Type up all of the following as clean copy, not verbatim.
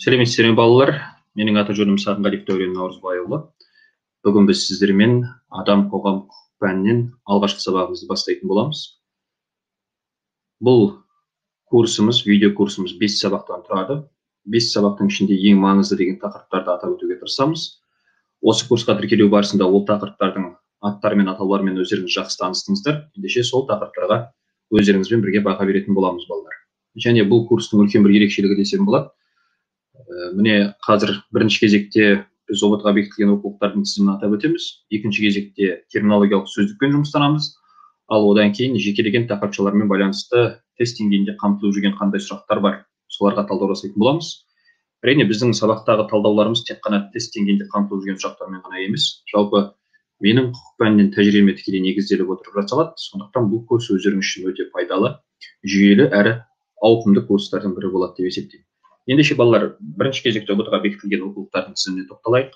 Сәлеметсіздер ме балалар? Менің аты-жөнім Сағынғалиев Дәурен Наурызбайұлы. Бүгін біз сіздермен адам қоғам құқық пәнінен алғашқы сабағымызды бастайтын боламыз. Бұл курсымыз, видео курсымыз 5 сабақтан тұрады. 5 сабақтың ішінде ең маңызды деген тақырыптарды атап өтуге тырысамыз. Осы курсқа тіркелу барысында ол тақырыптардың аттары мен атауларымен өздеріңіз жақсы таныстыңыздар. Ендеше сол тақырыптарға өздеріңізбен бірге баға беретін боламыз балалар. Және бұл курстың үлкен бір ерекшелігі десем болады. Міне қазір бірінші кезекте біз ОБТ-ға бекітілген оқулықтардың тізімін атап өтеміз. Екінші кезекте терминологиялық сөздікпен жұмыстанамыз. Ал одан кейін жекелеген тақырыпшалармен байланысты тест деңгейінде қамтылып жүрген қандай сұрақтар бар, соларға талдау жасайтын боламыз. Әрине біздің сабақтағы талдауларымыз тек қана тест деңгейінде қамтылып жүрген сұрақтармен ғана емес, жалпы менің құқық пәнінен тәжірибеме тікелей негізделіп отырып жасалады. Сондықтан бұл курс өздеріңіз үшін өте пайдалы, жүйелі әрі ауқымды курстардың бірі болады деп есептеймін. Ендеше балалар, бірінші кезекте ОБТ-ға бекітілген оқулықтардың тізіміне тоқталайық.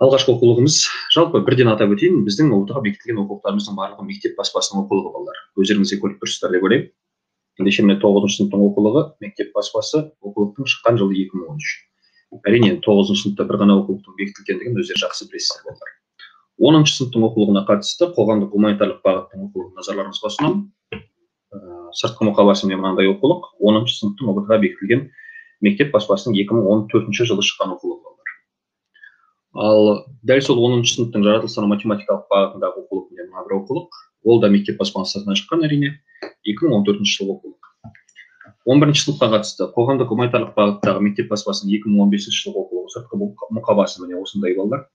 Алғашқы оқулығымыз, жалпы бірден атап өтейін, біздің ОБТ-ға бекітілген оқулықтарымыздың барлығы мектеп баспасының оқулығы балалар. Өздеріңізге көріп тұрсыздар деп ойлаймын. Ендеше міне 9-шы сыныптың оқулығы, мектеп баспасы, оқулықтың шыққан жылы 2013. Әрине 9-шы сыныпта бір ғана оқулықтың бекітілгендігін өздері жақсы білесіздер балалар. 10-шы сыныптың оқулығына қатысты қоғамдық гуманитарлық бағыттың оқулығын назарларыңызға ұсынамын. Сыртқы мұқабасы міне мынандай оқулық, 10-шы сыныптың ОБТ-ға бекітілген мектеп баспасының 2014 жылы шыққан оқулығы бар. Ал дәл сол 10-шы сыныптың жаратылыстану математикалық бағытындағы оқулық міне мына бір оқулық. Ол да мектеп баспасынан шыққан, әрине, 2014 жылғы оқулық. 11-ші сыныпқа қатысты қоғамдық гуманитарлық бағыттағы мектеп баспасының 2015 жылғы оқулығы, сыртқы мұқабасы міне осындай балалар.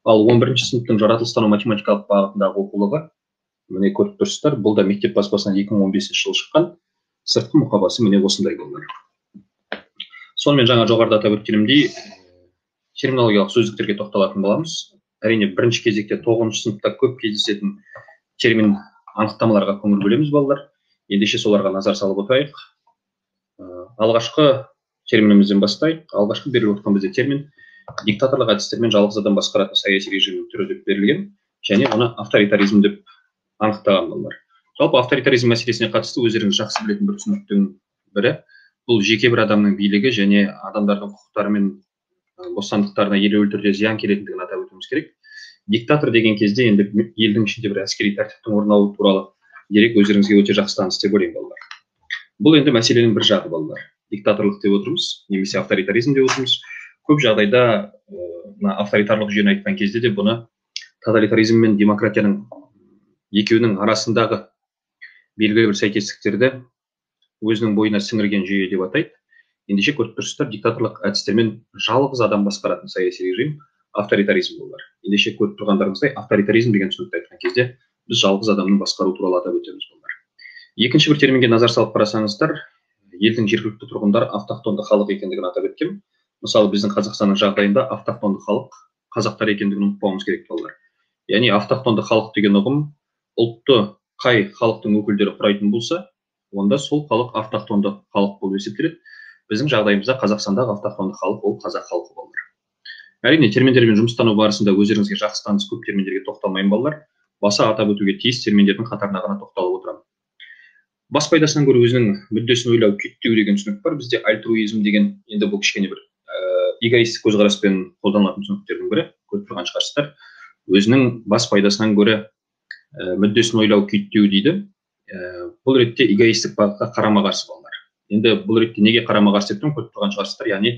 Ал 11-ші сыныптың жаратылыстану математикалық бағытындағы оқулығы міне көріп тұрсыздар, бұл да мектеп баспасынан 2015 жылы шыққан, сыртқы мұқабасы міне осындай балалар. Сонымен жаңа жоғарыда атап өткенімдей, терминологиялық сөздіктерге тоқталатын боламыз. Әрине бірінші кезекте 9-шы сыныпта көп кездесетін термин анықтамаларға көңіл бөлеміз балалар. Ендеше соларға назар салып отырайық. Алғашқы терминімізден бастайық. Алғашқы беріліп отқан бізде термин диктаторлық әдістермен жалғыз адам басқаратын саяси режимнің түрі деп берілген, және оны авторитаризм деп анықтаған балалар. Жалпы авторитаризм мәселесіне қатысты өздеріңіз жақсы білетін бір түсініктің бірі, бұл жеке бір адамның билігі және адамдардың құқықтары мен бостандықтарына елеулі түрде зиян келетіндігін атап өтуіміз керек. Диктатор деген кезде енді елдің ішінде бір әскери тәртіптің орнауы туралы дерек өздеріңізге өте жақсы таныс деп ойлаймын балалар. Бұл енді мәселенің бір жағы балалар. Диктаторлық деп отырмыз, немесе авторитаризм деп отырмыз. Көп жағдайда авторитарлық жүйені айтқан кезде де бұны тоталитаризм мен демократияның екеуінің арасындағы белгілі бір сәйкестіктерді өзінің бойына сіңірген жүйе деп атайды. Ендеше көріп тұрсыздар, диктаторлық әдістермен жалғыз адам басқаратын саяси режим авторитаризм болар. Ендеше көріп тұрғандарыңыздай авторитаризм деген түсінікті айтқан кезде біз жалғыз адамның басқару туралы атап өтеміз болар. Екінші бір терминге назар салып қарасаңыздар, елдің жергілікті тұрғындары автохтонды халық екендігін атап өткен. Мысалы, біздің Қазақстанның жағдайында автохтонды халық қазақтар екендігін ұмытпауымыз керек балалар. Яғни автохтонды халық деген ұғым ұлтты қай халықтың өкілдері құрайтын болса, онда сол халық автохтонды халық болып есептеледі. Біздің жағдайымызда Қазақстандағы автохтонды халық ол қазақ халқы балалар. Әрине, терминдермен жұмыстану барысында өздеріңізге жақсы таныс көп терминдерге тоқталмайын балалар. Баса атап өтуге тиіс терминдердің қатарына ғана тоқталып отырамын. Бас пайдасынан гөрі өзінің мүддесін ойлау, күйттеу деген түсінік бар. Бізде альтруизм деген, енді бұл кішкене бір эгоистік көзқараспен қолданылатын түсініктердің бірі, көріп тұрған шығарсыздар. Өзінің бас пайдасынан гөрі мүддесін ойлау, күйттеу дейді. Бұл ретте эгоистік бағытқа қарама-қарсы балалар. Енді бұл ретте неге қарама-қарсы деп көріп тұрған шығарсыздар. Яғни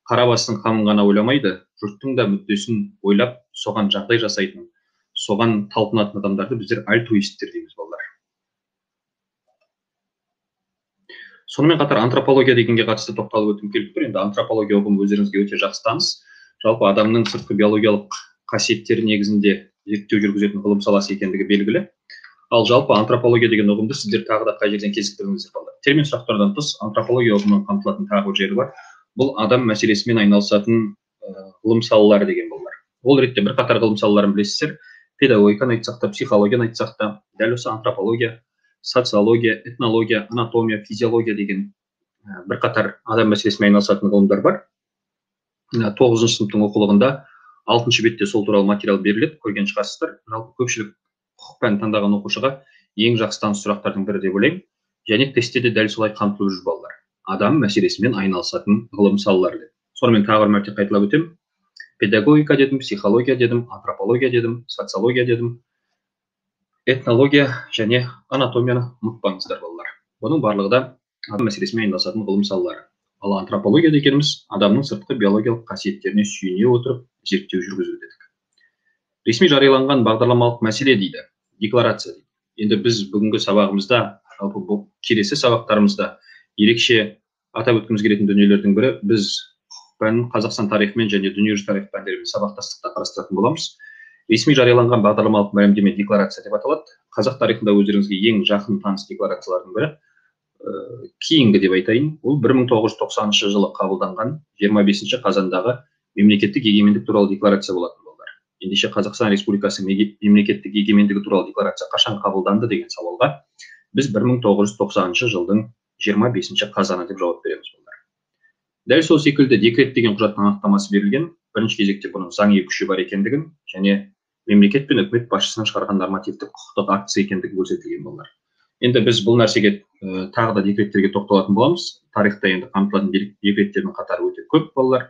қара бастың қамын ғана ойламайды, жұрттың да мүддесін ойлап, соған жағдай жасайтын, соған талпынатын адамдарды біздер альтруисттер дейміз балалар. Сонымен қатар антропология дегенге қатысты тоқталып өтім келіп тұр. Енді антропология ұғымы өздеріңізге өте жақсы таныс. Жалпы адамның сыртқы биологиялық қасиеттері негізінде зерттеу жүргізетін ғылым саласы екендігі белгілі. Ал жалпы антропология деген ұғымды сіздер тағы да қай жерден кезіктірдіңіздер балалар. Термин сұрақтардан тыс антропология ұғымынан қамтылатын тағы бір жері бар. Бұл адам мәселесімен айналысатын ғылым салалары деген балалар. Ол ретте бірқатар ғылым салаларын білесіздер. Педагогиканы айтсақ та, психологияны айтсақ та, дәл осы антропология, социология, этнология, анатомия, физиология деген бірқатар адам мәселесімен айналысатын ғылымдар бар. 9-шы сыныптың оқулығында 6-шы бетте сол туралы материал беріледі, көрген шығарсыздар. Жалпы көпшілік құқық пәнін таңдаған оқушыға ең жақсы таныс сұрақтардың бірі деп ойлаймын. Және тестте де дәл солай қамтылып жүр балалар. адам мәселесімен айналысатын ғылым салалары дедім. Сонымен тағы бір мәрте қайталап өтемін. Педагогика дедім, психология дедім, антропология дедім, социология дедім, этнология және анатомияны ұмытпаңыздар балалар. Бұның барлығы да адам мәселесімен айналысатын ғылым салалары. Ал антропология дегеніміз адамның сыртқы биологиялық қасиеттеріне сүйене отырып зерттеу жүргізу дедік. Ресми жарияланған бағдарламалық мәселе дейді, декларация дейді. Енді біз бүгінгі сабағымызда, жалпы бұл келесі сабақтарымызда ерекше атап өткіміз келетін дүниелердің бірі, біз Қазақстан тарихымен және дүниежүзі тарих пәндерімен сабақтастықта қарастыратын боламыз. Ресми жарияланған бағдарламалық мәлімдеме декларация деп аталады. Қазақ тарихында өздеріңізге ең жақын таныс декларациялардың бірі, кейінгі деп айтайын, ол 1990 жылы қабылданған 25 қазандағы мемлекеттік егемендік туралы декларация болатын болар. Ендеше Қазақстан Республикасы мемлекеттік егемендігі туралы декларация қашан қабылданды деген сауалға біз 1990 жылдың 25 қазаны деп жауап береміз. Дәл сол секілді декрет деген құжаттың анықтамасы берілген. Бірінші кезекте бұның заңи күші бар екендігін және мемлекет пен үкімет басшысының шығарған нормативтік құқықтық актісі екендігі көрсетілген болар. Енді біз бұл нәрсеге тағы да декреттерге тоқталатын боламыз. Тарихта енді қамтылатын декреттердің қатары өте көп балалар.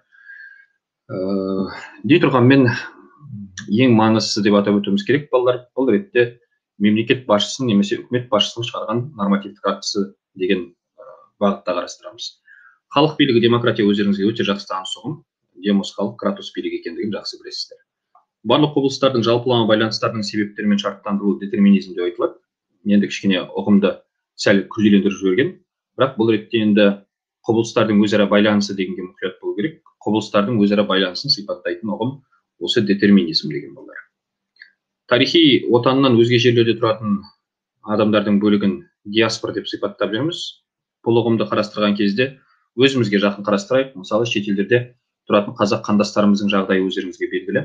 Дей тұрғанмен ең маңыздысы деп атап өтуіміз керек балалар, бұл ретте мемлекет басшысының немесе үкімет басшысының шығарған нормативтік актісі деген бағытта қарастырамыз. Халық билігі демократия өздеріңізге өте жақсы таныс ұғым. Демос халық, кратос билік екендігін жақсы білесіздер. Барлық құбылыстардың жалпылама байланыстарының себептері мен шарттандырылуы детерминизм деп айтылады. Енді кішкене ұғымды сәл күрделендіріп жіберген. Бірақ бұл ретте енді құбылыстардың өзара байланысы дегенге мұқият болу керек. Құбылыстардың өзара байланысын сипаттайтын ұғым осы детерминизм деген болар. Тарихи отанынан өзге жерлерде тұратын адамдардың бөлігін диаспора деп сипаттап жүрміз. Бұл ұғымды қарастырған кезде өзімізге жақын қарастырайық. Мысалы, шетелдерде тұратын қазақ қандастарымыздың жағдайы өздеріңізге белгілі.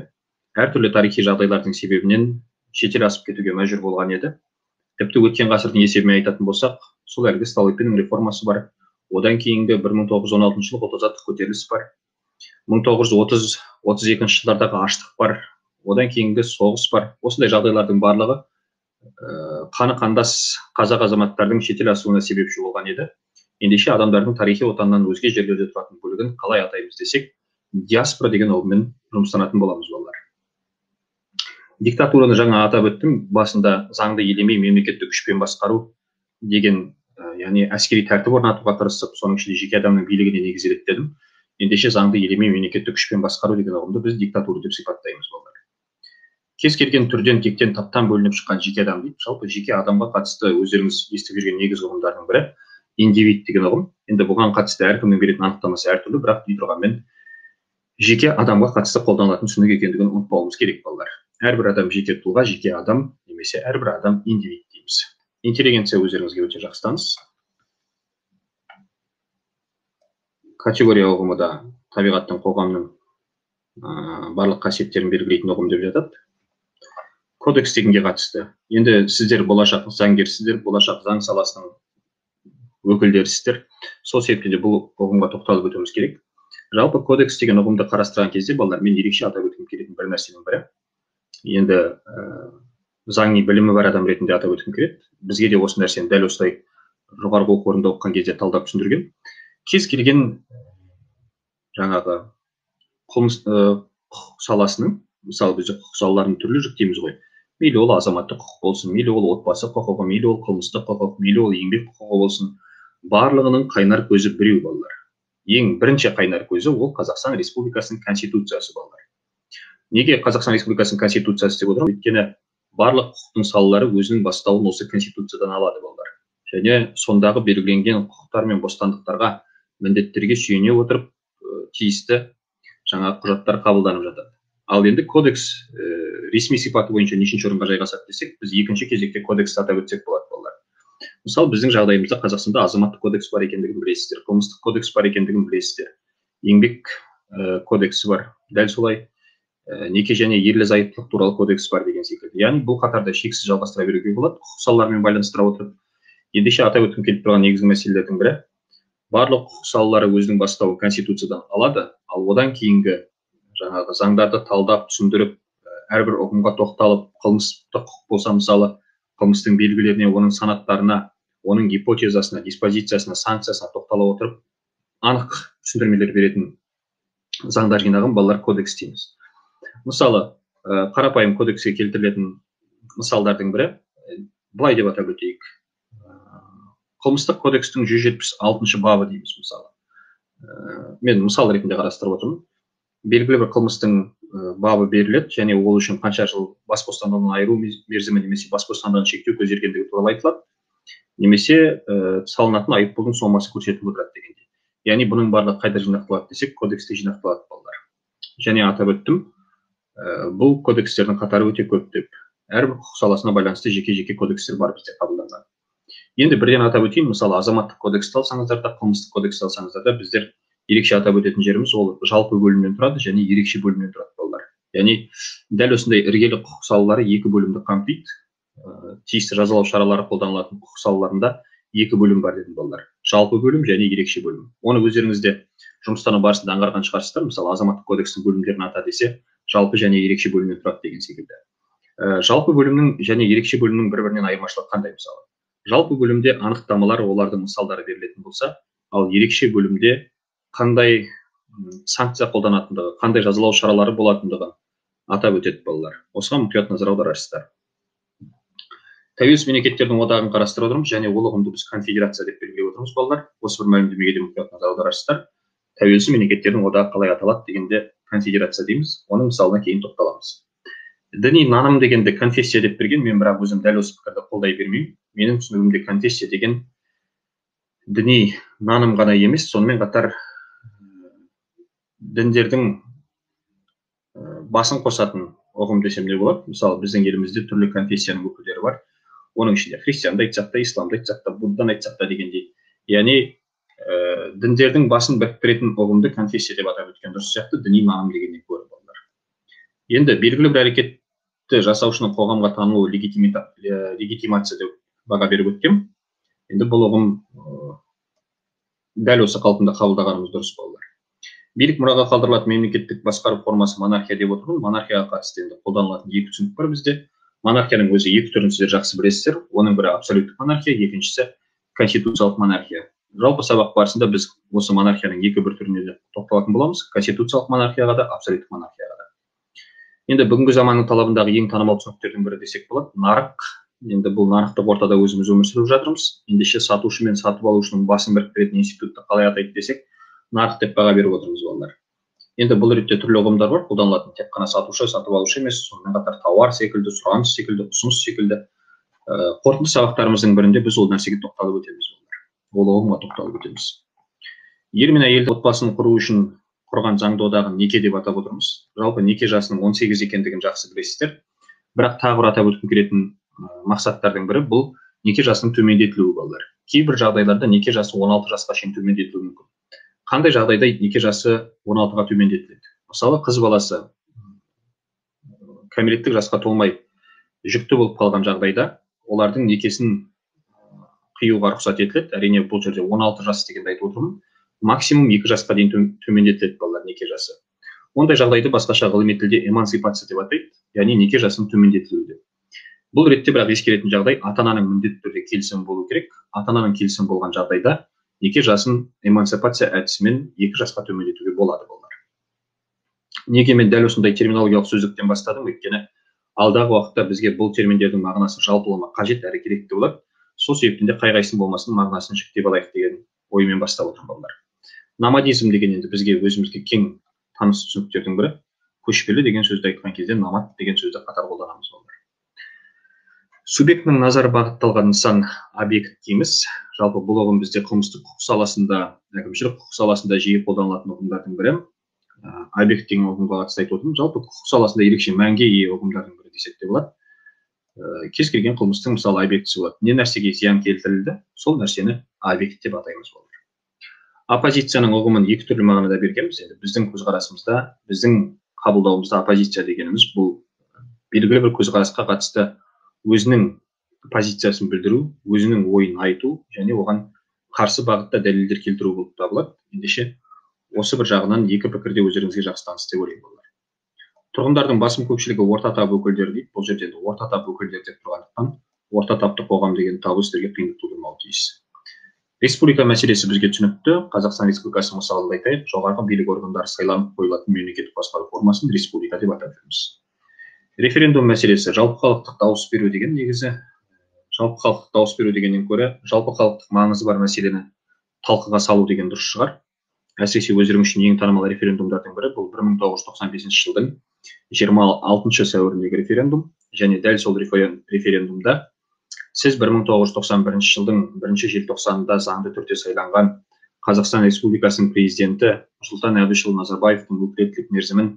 Әртүрлі тарихи жағдайлардың себебінен шетел асып кетуге мәжбүр болған еді. Тіпті өткен ғасырдың есебімен айтатын болсақ, сол әлгі Столыпиннің реформасы бар. Одан кейінгі 1916 жылы ұлт-азаттық көтеріліс бар. 1930-32 жылдардағы аштық бар. Одан кейінгі соғыс бар. Осындай жағдайлардың барлығы қаны қандас қазақ азаматтардың шетел асуына себепші болған еді. Ендеше адамдардың тарихи отаннан өзге жерлерде тұратын бөлігін қалай атаймыз десек, диаспора деген ұғыммен жұмыстанатын боламыз балалар. Диктатураны жаңа атап өттім. Басында заңды елемей мемлекетті күшпен басқару деген, яғни әскери тәртіп орнатуға тырысып, соның ішінде жеке адамның билігіне негізделеді дедім. Ендеше заңды елемей мемлекетті күшпен басқару деген ұғымды біз диктатура деп сипаттаймыз балалар. Кез келген түрден тектен таптан бөлініп шыққан жеке адам дейді. Жалпы жеке адамға қатысты өздеріңіз естіп жүрген негізгі ұғымдардың бірі индивид деген ұғым. Енді бұған қатысты әркімнің беретін анықтамасы әртүрлі, бірақ дей тұрғанмен жеке адамға қатысты қолданылатын түсінік екендігін ұмытпауымыз керек балалар. Әрбір адам жеке тұлға, жеке адам немесе әрбір адам индивид дейміз. Интеллигенция өздеріңізге өте жақсы таныс. Категория ұғымы да табиғаттың, қоғамның барлық қасиеттерін белгілейтін ұғым деп жатады. Кодекс дегенге қатысты. Енді сіздер болашақ заңгерсіздер, болашақ заң саласының өкілдерісіздер. Сол себептен де бұл ұғымға тоқталып өтуіміз керек. Жалпы кодекс деген ұғымды қарастырған кезде балалар, мен ерекше атап өткім келетін бір нәрсенің бірі. Енді заңи білімі бар адам ретінде атап өткім келеді. Бізге де осы нәрсені дәл осылай жоғарғы оқу орнында оқыған кезде талдап түсіндірген. Кез келген жаңағы құқық саласының, мысалы бізде құқық салаларының түрлі жіктейміз ғой. Мейлі ол азаматтық құқық болсын, мейлі ол отбасы құқығы, мейлі ол қылмыстық құқық, мейлі ол еңбек құқығы болсын. Барлығының қайнар көзі біреу балалар. Ең бірінші қайнар көзі ол Қазақстан Республикасының Конституциясы балалар. Неге Қазақстан Республикасының Конституциясы деп отырмын? Өйткені барлық құқықтың салалары өзінің бастауын осы Конституциядан алады балалар. Және сондағы белгіленген құқықтар мен бостандықтарға, міндеттерге сүйене отырып, тиісті жаңа құжаттар қабылданып жатады. Ал енді кодекс ресми сипаты бойынша нешінші орынға жайғасады десек, біз екінші кезекте кодексті атап өтсек болады балалар. Мысалы, біздің жағдайымызда Қазақстанда азаматтық кодекс бар екендігін білесіздер, қылмыстық кодекс бар екендігін білесіздер, еңбек кодексі бар, дәл солай неке және ерлі-зайыптылық туралы кодекс бар деген секілді. Яғни бұл қатарда шексіз жалғастыра беруге болады, құқық салаларымен байланыстыра отырып. Ендеше атап өткім келіп тұрған негізгі мәселелердің бірі, барлық құқық салалары өзінің бастауын Конституциядан алады, ал одан кейінгі жаңағы заңдарды талдап, түсіндіріп, әрбір ұғымға тоқталып, қылмыстық құқық болса мысалы, қылмыстың белгілеріне, оның санаттарына, оның гипотезасына, диспозициясына, санкциясына тоқтала отырып, анық түсіндірмелер беретін заңдар жинағын балалар кодекс дейміз. Мысалы, қарапайым кодекске келтірілетін мысалдардың бірі, былай деп атап өтейік. Қылмыстық кодекстің 176 бабы дейміз мысалы. Мен мысал ретінде қарастырып отырмын. Белгілі бір қылмыстың бабы беріледі, және ол үшін қанша жыл бас бостандығынан айыру мерзімі немесе бас бостандығын шектеу көзделгендігі туралы айтылады. Немесе салынатын айыппұлдың сомасы көрсетіліп отырады дегендей. Яғни бұның барлығы қайда жинақталады десек, кодексте жинақталады балалар. Және атап өттім, бұл кодекстердің қатары өте көп деп. Әрбір құқық саласына байланысты жеке-жеке кодекстер бар бізде қабылданған. Енді бірден атап өтейін, мысалы азаматтық кодексті алсаңыздар да, қылмыстық кодексті алсаңыздар да, біздер ерекше атап өтетін жеріміз ол жалпы бөлімнен тұрады және ерекше бөлімнен тұрады балалар. Яғни дәл осындай іргелі құқық салалары екі бөлімді қамтиды. Тиісті жазалау шаралары қолданылатын құқық салаларында екі бөлім бар дедім балалар. Жалпы бөлім және ерекше бөлім. Оны өздеріңізде жұмыстану барысында аңғарған шығарсыздар. Мысалы азаматтық кодекстің бөлімдерін ата десе, жалпы және ерекше бөлімнен тұрады деген секілді. Жалпы бөлімнің және ерекше бөлімнің бір-бірінен айырмашылығы қандай мысалы? Жалпы бөлімде анықтамалар, олардың мысалдары берілетін болса, ал ерекше бөлімде қандай санкция қолданатындығы, қандай жазалау шаралары болатындығын атап өтеді балалар. Осыған мұқият назар аударасыздар. Тәуелсіз мемлекеттердің одағын қарастырып отырмыз, және ол ұғымды біз конфедерация деп белгілеп отырмыз балалар. Осы бір мәлімдемеге де мұқият назар аударасыздар. Тәуелсіз мемлекеттердің одағы қалай аталады дегенде конфедерация дейміз. Оның мысалына кейін тоқталамыз. Діни наным дегенде конфессия деп берген, мен бірақ өзім дәл осы пікірді қолдай бермеймін. Менің түсінігімде конфессия деген діни наным ғана емес, сонымен қатар діндердің басын қосатын ұғым десем де болады. Мысалы, біздің елімізде түрлі конфессияның өкілдері бар. Оның ішінде христианды айтсақ та, исламды айтсақ та, будданы айтсақ та дегендей. Яғни діндердің басын біріктіретін ұғымды конфессия деп атап өткен дұрыс сияқты, діни наным дегеннен гөрі балалар. Енді белгілі бір әрекетті жасаушының қоғамға танылуы легитимация деп баға беріп өткен. Енді бұл ұғым дәл осы қалпында қабылдағанымыз дұрыс балалар. Билік мұраға қалдырылатын мемлекеттік басқару формасы монархия деп отырмын. Монархияға қатысты енді қолданылатын екі түсінік бар бізде. Монархияның өзі екі түрін сіздер жақсы білесіздер. Оның бірі абсолюттік монархия, екіншісі конституциялық монархия. Жалпы сабақ барысында біз осы монархияның екі бір түріне де тоқталатын боламыз. Конституциялық монархияға да, абсолюттік монархияға да. Енді бүгінгі заманның талабындағы ең танымал түсініктердің бірі десек болады, нарық. Енді бұл нарықтық ортада өзіміз өмір сүріп жатырмыз. Ендеше сатушы мен сатып алушының басын біріктіретін институтты қалай атайды десек, нарық деп баға беріп отырмыз балалар. Енді бұл ретте түрлі ұғымдар бар, қолданылатын тек қана сатушы, сатып алушы емес, сонымен қатар тауар секілді, сұраныс секілді, ұсыныс секілді. Қорытынды сабақтарымыздың бірінде біз ол нәрсеге тоқталып өтеміз балалар. Ол ұғымға тоқталып өтеміз. Ер мен әйелді отбасын құру үшін құрған заңды одағын неке деп атап отырмыз. Жалпы неке жасының 18 екендігін жақсы білесіздер. Бірақ тағы бір атап өткім келетін мақсаттардың бірі бұл неке жасының төмендетілуі балалар. Кейбір жағдайларда неке жасы 16 жасқа шейін төмендетілуі мүмкін. Қандай жағдайда неке жасы 16-ға төмендетіледі? Мысалы, қыз баласы кәмелеттік жасқа толмай жүкті болып қалған жағдайда олардың некесін қиюға рұқсат етіледі. Әрине бұл жерде 16 жас дегенді айтып отырмын. Максимум 2 жасқа дейін төмендетіледі балалар неке жасы. Ондай жағдайды басқаша ғылыми тілде эмансипация деп атайды, яғни неке жасының төмендетілуі. Бұл ретте бірақ ескеретін жағдай, ата-ананың міндетті түрде келісімі болу керек. Ата-ананың келісімі болған жағдайда неке жасын эмансипация әдісімен 2 жасқа төмендетуге болады балалар. Неге мен дәл осындай терминологиялық сөздіктен бастадым, өйткені алдағы уақытта бізге бұл терминдердің мағынасы жалпылама қажет әрі керекті болады. Сол себептен де қай-қайсының болмасын мағынасын жіктеп алайық деген оймен бастап отырмын балалар. Номадизм деген енді бізге өзімізге кең таныс түсініктердің бірі. Көшпелі деген сөзді айтқан кезде номад деген сөзді қатар қолданамыз балалар. Субъектінің назары бағытталған нысан объект дейміз. Жалпы бұл ұғым бізде қылмыстық құқық саласында, әкімшілік құқық саласында жиі қолданылатын ұғымдардың бірі. Объект деген ұғымға қатысты айтып отырмын. Жалпы құқық саласында ерекше мәнге ие ұғымдардың бірі десек те болады. Кез келген қылмыстың мысалы объектісі болады. Не нәрсеге зиян келтірілді, сол нәрсені объект деп атаймыз балалар. Оппозицияның ұғымын екі түрлі мағынада бергенбіз. Енді біздің көзқарасымызда, біздің қабылдауымызда оппозиция дегеніміз бұл белгілі бір көзқарасқа қатысты өзінің позициясын білдіру, өзінің ойын айту және оған қарсы бағытта дәлелдер келтіру болып табылады. Ендеше осы бір жағынан екі пікірде өздеріңізге жақсы таныс деп ойлаймын балалар. Тұрғындардың басым көпшілігі орта тап өкілдері дейді. Бұл жерде орта тап өкілдері деп тұрғандықтан орта таптық қоғам деген табу сіздерге қиындық тудырмауы тиіс. Республика мәселесі бізге түсінікті. Қазақстан Республикасы мысалында айтайық, жоғарғы билік органдары сайланып қойылатын мемлекеттік басқару формасын республика деп атап жүрміз. Референдум мәселесі, жалпы халықтық дауыс беру деген негізі, жалпы халықтық дауыс беру дегеннен гөрі жалпы халықтық маңызы бар мәселені талқыға салу деген дұрыс шығар. Әсіресе өздерің үшін ең танымал референдумдардың бірі бұл 1995 жылдың 26 сәуіріндегі референдум, және дәл сол референдумда сіз 1991 жылдың 1 желтоқсанында заңды түрде сайланған Қазақстан Республикасының президенті Нұрсұлтан Әбішұлы Назарбаевтың өкілеттілік мерзімін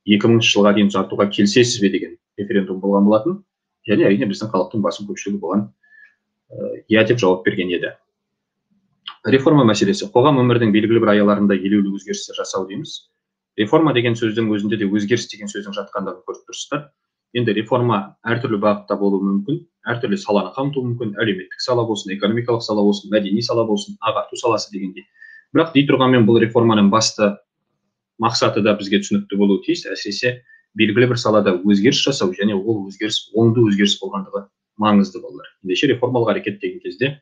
2000 жылға дейін ұзартуға келісесіз бе деген референдум болған болатын, және әрине біздің халықтың басым көпшілігі болған иә деп жауап берген еді. Реформа мәселесі, қоғам өмірдің белгілі бір аяларында елеулі өзгерістер жасау дейміз. Реформа деген сөздің өзінде де өзгеріс деген сөздің жатқандығын көріп тұрсыздар. Енді реформа әртүрлі бағытта болуы мүмкін, әртүрлі саланы қамтуы мүмкін, әлеуметтік сала болсын, экономикалық сала болсын, мәдени сала болсын, ағарту саласы дегендей. Бірақ дей тұрғанмен бұл реформаның басты мақсаты да бізге түсінікті болуы тиіс, әсіресе белгілі бір салада өзгеріс жасау, және ол өзгеріс оңды өзгеріс болғандығы маңызды болар. Ендеше реформалық әрекет деген кезде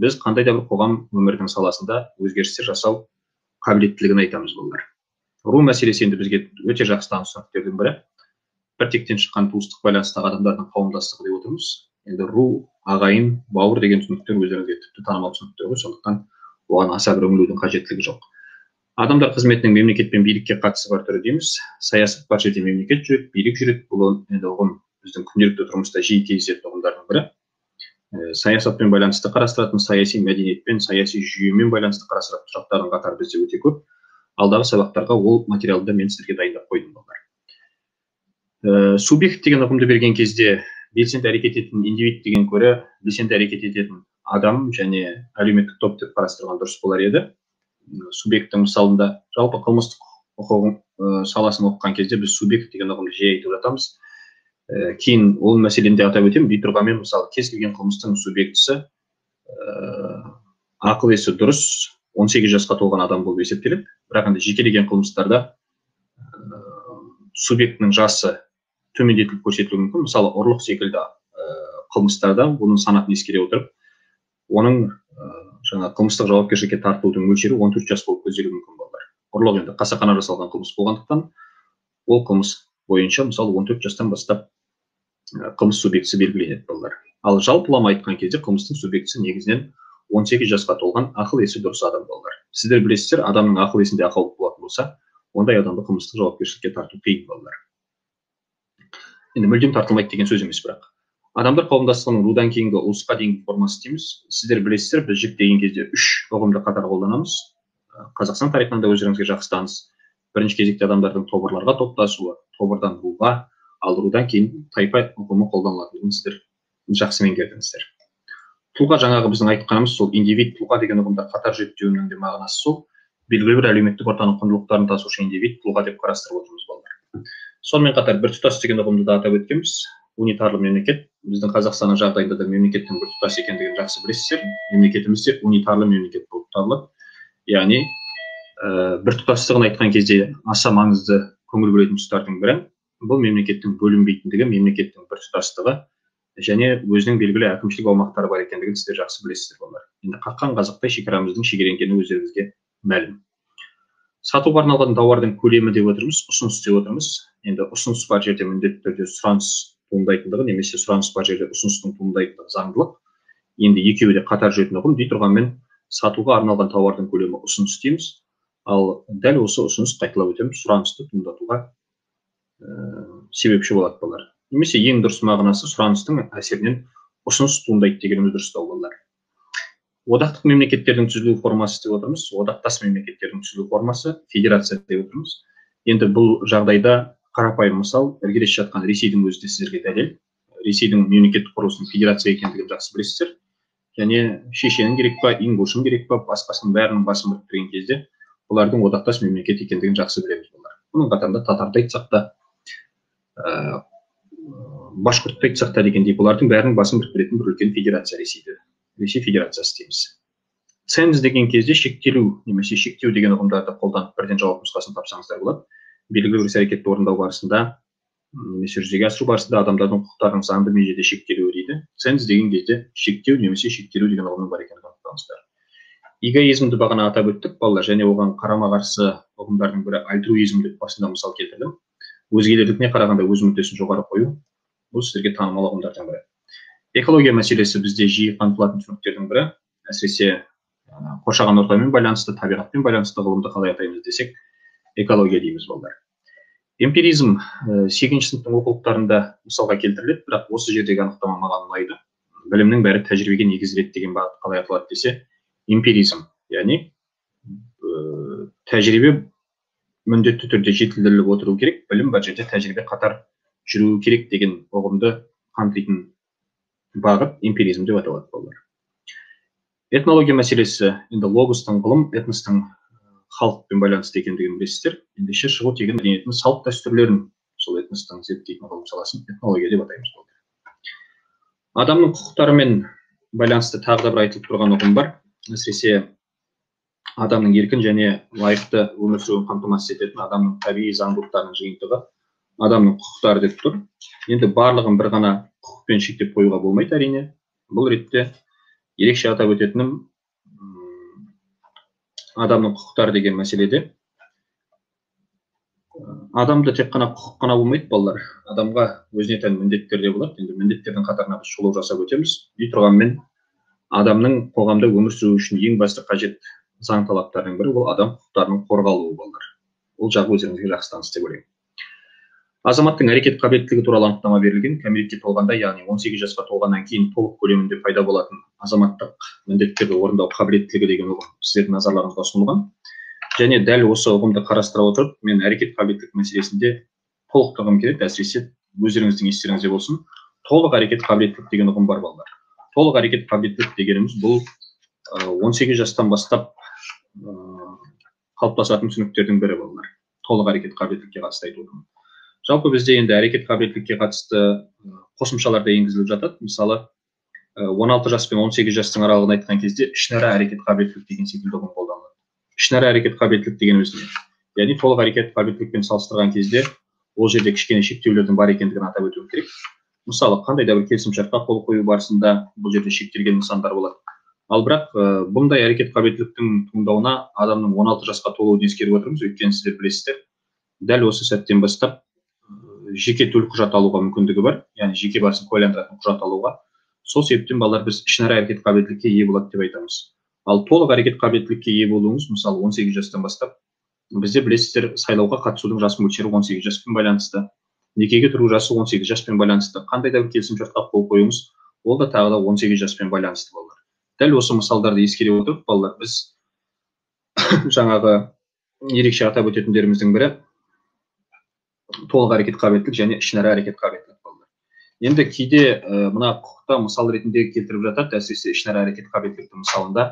біз қандай да бір қоғам өмірінің саласында өзгерістер жасау қабілеттілігін айтамыз болар. Ру мәселесі енді бізге өте жақсы таныс түсініктердің бірі. Бір тектен шыққан туыстық байланыстағы адамдардың қауымдастығы деп отырмыз. Енді ру, ағайын, бауыр деген түсініктер өздеріңізге тіпті танымал түсініктер ғой, сондықтан оған аса бір үңілудің қажеттілігі жоқ. Адамдар қызметінің мемлекет пен билікке қатысы бар түрі дейміз. Саясат бар жерде мемлекет жүреді, билік жүреді. Бұл енді ұғым біздің күнделікті тұрмыста жиі кездесетін ұғымдардың бірі. Саясатпен байланысты қарастыратын, саяси мәдениетпен, саяси жүйемен байланысты қарастыратын сұрақтардың қатары бізде өте көп. Алдағы сабақтарға ол материалды мен сіздерге дайындап қойдым болар. Субъект деген ұғымды берген кезде белсенді әрекет ететін индивид деген көрі белсенді әрекет ететін адам және әлеуметтік топ деп қарастырған дұрыс болар еді. Субъекттің мысалында жалпы қылмыстық құқық саласын оқыған кезде біз субъект деген ұғымды жиі айтып жатамыз. Кейін ол мәселені де атап өтемін. Дей тұрғанмен мысалы кез келген қылмыстың субъектісі ақыл есі дұрыс 18 жасқа толған адам болып есептеледі. Бірақ енді жекелеген қылмыстарда субъектінің жасы төмендетіліп көрсетілуі мүмкін. Мысалы ұрлық секілді қылмыстарда оның санатын ескере отырып, оның қылмыстық жауапкершілікке тартылудың мөлшері 14 жас болып көзделуі мүмкін болар. Ұрлық енді қасақана жасалған қылмыс болғандықтан, ол қылмыс бойынша мысалы 14 жастан бастап қылмыс субъектісі белгіленеді болар. Ал жалпылама айтқан кезде қылмыстың субъектісі негізінен 18 жасқа толған ақыл есі дұрыс адам болар. Сіздер білесіздер, адамның ақыл есінде ақаулық болатын болса, ондай адамды қылмыстық жауапкершілікке тарту қиын болар. Енді мүлдем тартылмайды деген сөз емес, бірақ адамдар қауымдастығының рудан кейінгі ұлысқа дейінгі формасы дейміз. Сіздер білесіздер, біз жік деген кезде 3 ұғымды қатар қолданамыз. Қазақстан тарихында өздеріңізге жақсы таныс. Бірінші кезекте адамдардың тобырларға топтасуы, тобырдан руға, ал рудан кейін тайпа ұғымы қолданылатынын сіздер жақсы меңгердіңіздер. Тұлға жаңағы біздің айтқанымыз сол индивид, тұлға деген ұғымда қатар жіктеуінің де мағынасы сол. Белгілі бір әлеуметтік ортаның құндылықтарын тасушы индивид, тұлға деп қарастырып отырмыз балалар. Сонымен қатар біртұтас деген ұғымды да атап өткенбіз. Унитарлы мемлекет. Біздің Қазақстанның жағдайында да мемлекеттің біртұтас екендігін жақсы білесіздер. Мемлекетіміз де унитарлы мемлекет болып табылады. Яғни біртұтастығын айтқан кезде аса маңызды көңіл бөлетін тұстардың бірі бұл мемлекеттің бөлінбейтіндігі, мемлекеттің біртұтастығы және өзінің белгілі әкімшілік аумақтары бар екендігін сіздер жақсы білесіздер болар. Енді қаққан қазақтай шекарамыздың шегеленгені өздеріңізге мәлім. Сатуға арналған тауардың көлемі деп отырмыз, ұсыныс деп отырмыз. Енді ұсыныс бар жерде міндетті түрде сұраныс туындайтындығы, немесе сұраныс бар жерде ұсыныстың туындайтындығы заңдылық. Енді екеуі де қатар жүретін ұғым. Дей тұрғанмен сатуға арналған тауардың көлемі ұсыныс дейміз. Ал дәл осы ұсыныс қайталап өтеміз, сұранысты туындатуға себепші болады болар. Немесе ең дұрыс мағынасы сұраныстың әсерінен ұсыныс туындайды дегеніміз дұрыстау болар. Одақтық мемлекеттердің түзілу формасы деп отырмыз. Одақтас мемлекеттердің түзілу формасы федерация деп отырмыз. Енді бұл жағдайда қарапайым мысал, іргелес жатқан Ресейдің өзі де сіздерге дәлел. Ресейдің мемлекеттік құрылысының федерация екендігін жақсы білесіздер. Және шешенің керек па, ингушың керек па, басқасының бәрінің басын біріктірген кезде олардың одақтас мемлекет екендігін жақсы білеміз болар. Бұның қатарында татарды айтсақ та, башқұртты айтсақ та дегендей, бұлардың бәрінің басын біріктіретін бір үлкен федерация Ресейді. Ресей федерациясы дейміз. Ценз деген кезде шектелу немесе шектеу деген ұғымдарды қолданып бірден жауап нұсқасын тапсаңыздар болады. Белгілі бір әрекетті орындау барысында немесе жүзеге асыру барысында адамдардың құқықтарының заңды межеде шектелуі дейді. Ценз деген кезде шектеу немесе шектелу деген ұғымның бар екенін анықтаңыздар. Эгоизмді бағана атап өттік балалар, және оған қарама қарсы ұғымдардың бірі альтруизм деп басында мысал келтірдім. Өзгелердікіне қарағанда өз мүддесін жоғары қою, бұл сіздерге танымал ұғымдардың бірі. Экология мәселесі бізде жиі қамтылатын түсініктердің бірі, әсіресе қоршаған ортамен байланысты, табиғатпен байланысты ғылымды қалай атаймыз десек, экология дейміз балалар. Эмпиризм 8-ші сыныптың оқулықтарында мысалға келтіріледі, бірақ осы жердегі анықтама маған ұнайды. Білімнің бәрі тәжірибеге негізделеді деген бағыт қалай аталады десе, эмпиризм, яғни тәжірибе міндетті түрде жетілдіріліп отыру керек, білім бар жерде тәжірибе қатар жүру керек деген ұғымды қамтитын бағыт эмпиризм деп аталады балалар. Этнология мәселесі, енді логостың ғылым, этностың халықпен байланысты екендігін білесіздер. Ендеше шығу тегін мәдениеттің салт дәстүрлерін, сол этностың зерттейтін ғылым саласын этнология деп атаймыз. Адамның құқықтарымен байланысты тағы да бір айтылып тұрған ұғым бар. Әсіресе адамның еркін және лайықты өмір сүруін қамтамасыз ететін адамның табиғи заңдылықтарының жиынтығы адамның құқықтары деп тұр. Енді барлығын бір ғана құқықпен шектеп қоюға болмайды әрине. Бұл ретте ерекше атап өтетінім адамның құқықтары деген мәселеде адамды тек қана құқық қана болмайды балалар. Адамға өзіне тән міндеттер де болады. Енді міндеттердің қатарына біз шолу жасап өтеміз. Дей тұрғанмен адамның қоғамда өмір сүру үшін ең басты қажет заң талаптарының бірі бұл адам құқықтарының қорғалуы балалар. Ол жағы өздеріңізге жақсы таныс деп ойлаймын. Азаматтың әрекет қабілеттілігі туралы анықтама берілген. Кәмелетке толғанда, яғни 18 жасқа толғаннан кейін толық көлемінде пайда болатын азаматтық міндеттерді орындау қабілеттілігі деген ұғым сіздердің назарларыңызға ұсынылған. Және дәл осы ұғымды қарастыра отырып, мен әрекет қабілеттілік мәселесінде толықтырғым келеді, әсіресе өздеріңіздің естеріңізде болсын. Толық әрекет қабілеттілік деген ұғым бар балалар. Толық әрекет қабілеттілік дегеніміз бұл 18 жастан бастап қалыптасатын түсініктердің бірі балалар. Толық әрекет қабілеттілікке қатысты айтып отырмын. Жалпы бізде енді әрекет қабілеттілікке қатысты қосымшалар да енгізіліп жатады. Мысалы, 16 жас пен 18 жастың аралығын айтқан кезде ішінара әрекет қабілеттілік деген секілді ұғым қолданылады. Ішінара әрекет қабілеттілік дегеніміз не? Яғни толық әрекет қабілеттілікпен салыстырған кезде ол жерде кішкене шектеулердің бар екендігін атап өту керек. Мысалы, қандай да бір келісімшартқа қол қою барысында бұл жерде шектелген нысандар болады. Ал бірақ бұндай әрекет қабілеттіліктің туындауына адамның 16 жасқа толуын ескеріп отырмыз, өйткені сіздер білесіздер, дәл осы сәттен бастап жеке төлқұжат алуға мүмкіндігі бар, яғни жеке басын куәландыратын құжат алуға. Сол себептен балалар біз ішінара әрекет қабілеттілікке ие болады деп айтамыз. Ал толық әрекет қабілеттілікке ие болуыңыз, мысалы 18 жастан бастап, бізде білесіздер, сайлауға қатысудың жас мөлшері 18 жаспен байланысты, некеге тұру жасы 18 жаспен байланысты, қандай да бір келісімшартқа қол қоюымыз, ол да тағы да 18 жаспен байланысты балалар. Дәл осы мысалдарды ескере отырып, балалар, біз жаңағы ерекше атап өтетіндеріміздің бірі толық әрекет қабілеттілік және ішінара әрекет қабілеттілік балалар. Енді кейде мына құқықта мысал ретінде келтіріп жатады, әсіресе ішінара әрекет қабілеттіліктің мысалында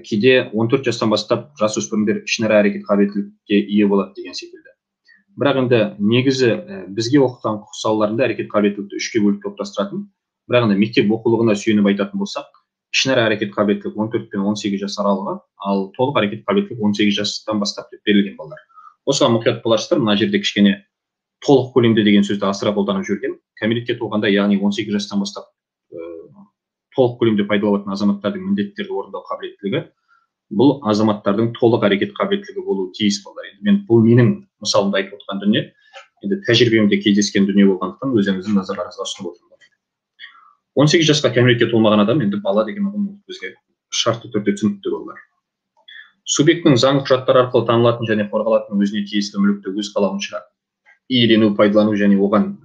кейде 14 жастан бастап жасөспірімдер ішінара әрекет қабілеттілікке ие болады деген секілді. Бірақ енді негізі бізге оқытқан құқық салаларында әрекет қабілеттілікті 3-ке бөліп топтастыратын. Бірақ енді мектеп оқулығына сүйеніп айтатын болсақ, ішінара әрекет қабілеттілік 14 пен 18 жас аралығы, ал толық әрекет қабілеттілік 18 жастан бастап деп берілген балалар. Осыған мұқият боларсыздар, мына жерде кішкене толық көлемде деген сөзді асыра қолданып жүрген. Кәмелетке толғанда, яғни 18 жастан бастап толық көлемде пайдаланатын азаматтардың міндеттерді орындау қабілеттілігі, бұл азаматтардың толық әрекет қабілеттілігі болуы тиіс балалар. Мен бұл менің мысалымда айтып отқан дүние, енді тәжірибемде кездескен дүние болғандықтан өздеріңіздің назарларыңызға ұсынып отырмын. 18 жасқа кәмелетке толмаған адам енді бала деген ұғым бізге шартты түрде түсінікті балалар. Субъектінің заң құжаттары арқылы танылатын және қорғалатын өзіне тиесілі мүлікті өз қалауынша иелену, пайдалану және оған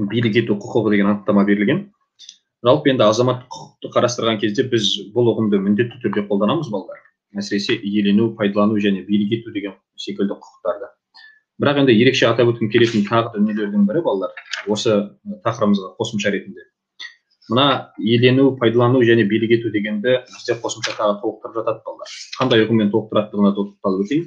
билік ету құқығы деген анықтама берілген. Жалпы енді азаматтық құқықты қарастырған кезде біз бұл ұғымды міндетті түрде қолданамыз балалар. Әсіресе иелену, пайдалану және билік ету деген секілді құқықтарды. Бірақ енді ерекше атап өткім келетін тағы дүниелердің бірі балалар, осы тақырыбымызға қосымша ретінде. Мына иелену, пайдалану және билік ету дегенді бізде қосымша тағы толықтырып жатады балалар. Қандай ұғыммен толықтыратындығына тоқталып өтейін.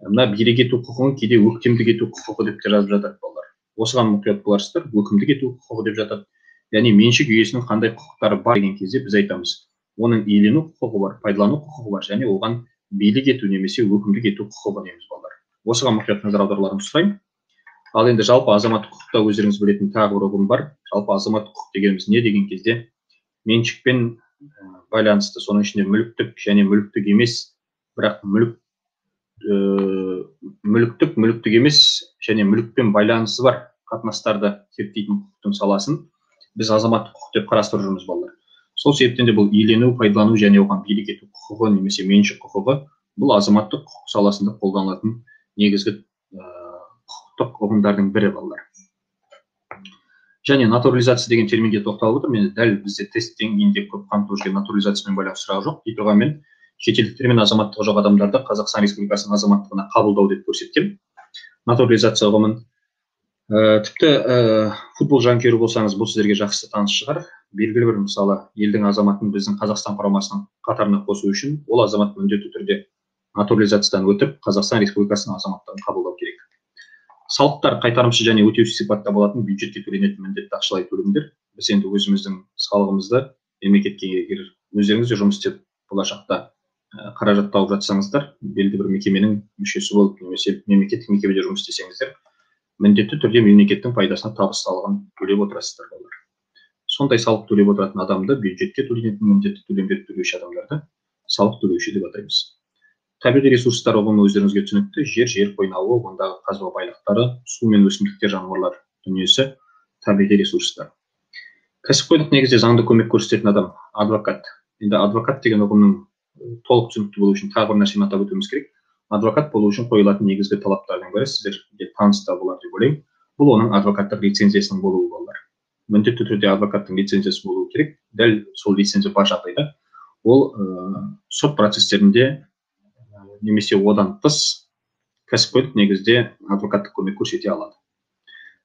Мына билік ету құқығын кейде өктемдік ету құқығы деп те жазып жатады балалар. Осыған мұқият боларсыздар, өкімдік ету құқығы деп жатады. Яғни меншік жүйесінің қандай құқықтары бар деген кезде біз айтамыз. Оның иелену құқығы бар, пайдалану құқығы бар және оған билік ету немесе өкімдік ету құқығы дейміз балалар. Осыған мұқият назар аударуларыңызды сұраймын. Ал енді жалпы азаматтық құқықта өздеріңіз білетін тағы бір ұғым бар. Жалпы азаматтық құқық дегеніміз не деген кезде меншікпен байланысты, соның ішінде мүліктік және мүліктік емес, бірақ мүліктік емес және мүлікпен байланысы бар қатынастарды зерттейтін құқықтың саласын біз азаматтық құқық деп қарастырып жүрміз балалар. Сол себептен де бұл иелену, пайдалану және оған билік ету құқығы немесе меншік құқығы бұл азаматтық құқық саласында қолданылатын негізгі құқықтық ұғымдардың бірі балалар. Және натурализация деген терминге тоқталып отырмын. Мен дәл бізде тест деңгейінде көп қамтылып жүрген натурализациямен байланысты сұрақ жоқ. Дей тұрғанмен шетелдіктер мен азаматтығы жоқ адамдарды Қазақстан Республикасының азаматтығына қабылдау деп көрсеткен. Натурализация ұғымын тіпті футбол жанкүйері болсаңыз, бұл сіздерге жақсы таныс шығар. Белгілі бір мысалы елдің азаматын біздің Қазақстан құрамасының қатарына қосу үшін ол азамат міндетті түрде натурализациядан өтіп Қазақстан Республикасының азаматтығын қабылдау керек. Салықтар қайтарымсыз және өтеусіз сипатта болатын бюджетке төленетін міндетті ақшалай төлемдер. Біз енді өзіміздің салығымызды мемлекетке, егер өздеріңіз де жұмыс істеп болашақта қаражат тауып жатсаңыздар, белгілі бір мекеменің мүшесі болып немесе мемлекеттік мекемеде жұмыс істесеңіздер, міндетті түрде мемлекеттің пайдасына табыс салығын төлеп отырасыздар балалар. Сондай салық төлеп отыратын адамды, бюджетке төленетін міндетті төлемдерді төлеуші адамдарды салық төлеуші деп атаймыз. Табиғи ресурстар ұғымы өздеріңізге түсінікті. Жер қойнауы, ондағы қазба байлықтары, су мен өсімдіктер, жануарлар дүниесі, табиғи ресурстар. Кәсіпқойлық негізде заңды көмек көрсететін адам, адвокат. Енді адвокат деген ұғымның толық түсінікті болу үшін тағы бір нәрсені атап өтуіміз керек. Адвокат болу үшін қойылатын негізгі талаптардың бірі, сіздерге таныс та болар деп ойлаймын. Бұл оның адвокаттық лицензиясының болуы балалар. Міндетті түрде адвокаттың лицензиясы болуы керек. Дәл сол лицензия бар жағдайда ол сот процестерінде немесе одан тыс кәсіпқойлық негізде адвокаттық көмек көрсете алады.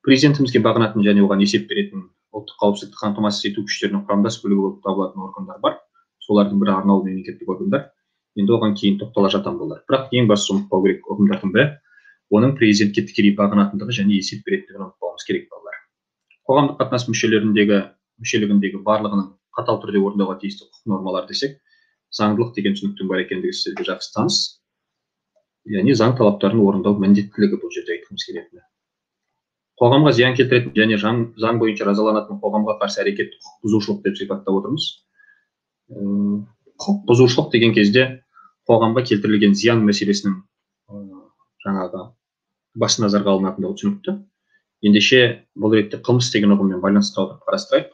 Президентімізге бағынатын және оған есеп беретін ұлттық қауіпсіздікті қамтамасыз ету күштерінің құрамдас бөлігі болып табылатын органдар бар. Солардың бірі арнаулы мемлекеттік органдар. Енді оған кейін тоқтала жатам болар. Бірақ ең бастысы ұмытпау керек ұғымдардың бірі оның президентке тікелей бағынатындығы және есеп беретіндігін ұмытпауымыз керек балалар. Қоғамдық қатынас мүшелігіндегі барлығының қатал түрде орындауға тиісті құқық нормалар десек, заңдылық деген түсініктің бар екендігі сіздерге жақсы таныс. Яғни заң талаптарын орындау міндеттілігі бұл жерде айтқымыз келетіні. Қоғамға зиян келтіретін және заң бойынша жазаланатын қоғамға қарсы әрекет құқық бұзушылық деп сипаттап отырмыз. Құқық бұзушылық деген кезде қоғамға келтірілген зиян мәселесінің жаңағы басты назарға алынатындығы түсінікті. Ендеше бұл ретте қылмыс деген ұғыммен байланыстыра отырып қарастырайық.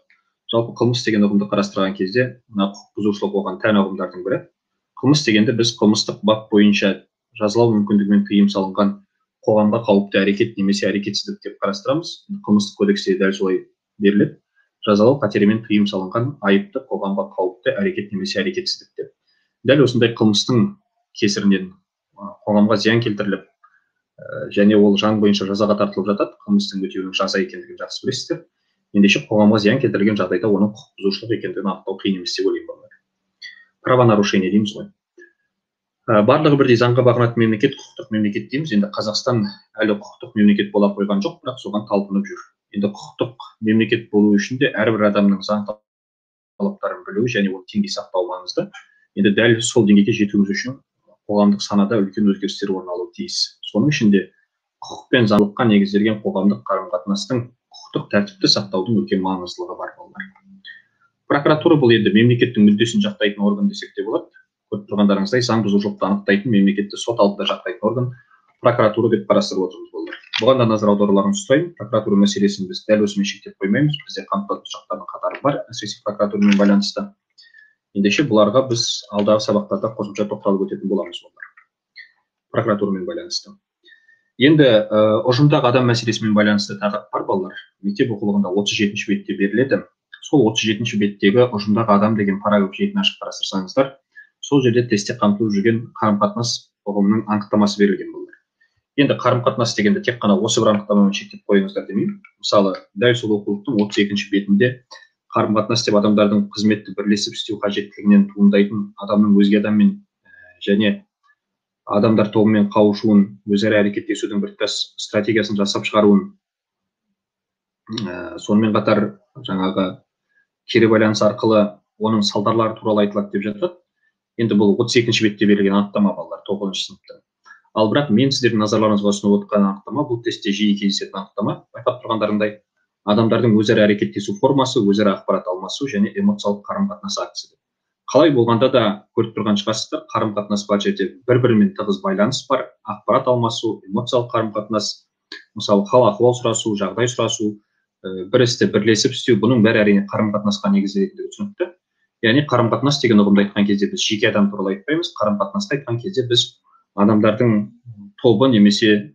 Жалпы қылмыс деген ұғымды қарастырған кезде мына құқық бұзушылық оған тән ұғымдардың бірі. Қылмыс дегенде біз қылмыстық бап бойынша жазалау мүмкіндігімен тыйым салынған қоғамға қауіпті әрекет немесе әрекетсіздік деп қарастырамыз. Қылмыстық кодексте дәл солай беріледі. Жазалау қатерімен тыйым салынған айыпты қоғамға қауіпті әрекет немесе әрекетсіздік деп. Дәл осындай қылмыстың кесірінен қоғамға зиян келтіріліп, және ол заң бойынша жазаға тартылып жатады. Қылмыстың өтеуінің жаза екендігін жақсы білесіздер. Ендеше қоғамға зиян келтірілген жағдайда оның құқық бұзушылық екендігін анықтау қиын емес деп ойлаймын. Правонарушение дейміз ғой. Барлығы бірдей заңға бағынатын мемлекет құқықтық мемлекет дейміз. Енді Қазақстан әлі құқықтық мемлекет бола қойған жоқ, бірақ соған талпынып жүр. Енді құқықтық мемлекет болу үшін де әрбір адамның заң талаптарын білу және оны теңдей сақтау маңызды. Енді дәл сол деңгейге жетуіміз үшін қоғамдық санада үлкен өзгерістер орын алуы тиіс. Соның ішінде құқық пен заңдылыққа негізделген қоғамдық қарым-қатынастың құқықтық тәртіпті сақтаудың үлкен маңыздылығы бар балалар. Прокуратура бұл енді мемлекеттің мүддесін жақтайтын орган десек те болады. Көріп тұрғандарыңыздай заң бұзушылықты анықтайтын мемлекетті сот алдында жақтайтын орган прокуратура деп қарастырып отырмыз балалар. Бұған да назар аударуларыңызды сұраймын. Прокуратура мәселесін біз дәл осымен шектеп қоймаймыз. Бізде қамтылатын сұрақтардың қатары бар, әсіресе прокуратурамен байланысты. Ендеше бұларға біз алдағы сабақтарда қосымша тоқталып өтетін боламыз балалар. Прокуратурамен байланысты. Енді ұжымдағы адам мәселесімен байланысты тақырып бар балалар. Мектеп оқулығында 37-ші бетте беріледі. Сол 37-ші беттегі ұжымдағы адам деген параграф 7-ні ашып қарастырсаңыздар, сол жерде тестте қамтылып жүрген қарым-қатынас ұғымының анықтамасы берілген балалар. Енді қарым-қатынас дегенде тек қана осы бір анықтамамен шектеп қойыңыздар демеймін. Мысалы, дәл сол оқулықтың 32-ші бетінде қарым-қатынас деп адамдардың қызметті бірлесіп істеу қажеттілігінен туындайтын адамның өзге адаммен және адамдар тобымен қауышуын, өзара әрекеттесудің біртұтас стратегиясын жасап шығаруын, сонымен қатар жаңағы кері байланыс арқылы оның салдарлары туралы айтылады деп жатады. Енді бұл 32-ші бетте берілген анықтама балалар 9-шы сыныпта. Ал бірақ мен сіздердің назарларыңызға ұсынып отырған анықтама бұл тестте жиі кездесетін анықтама. Байқап тұрғандарыңдай, адамдардың өзара әрекеттесу формасы, өзара ақпарат алмасу және эмоциялық қарым-қатынас актісі. Қалай болғанда да көріп тұрған шығарсыздар, қарым-қатынас бар жерде бір-бірімен тығыз байланыс бар, ақпарат алмасу, эмоциялық қарым-қатынас, мысалы хал ахуал сұрасу, жағдай сұрасу, бір істі бірлесіп істеу, бұның бәрі әрине қарым-қатынасқа негізделетіндігі түсінікті. Яғни қарым-қатынас деген ұғымды айтқан кезде біз жеке адам туралы айтпаймыз, қарым-қатынасты айтқан кезде біз адамдардың тобы немесе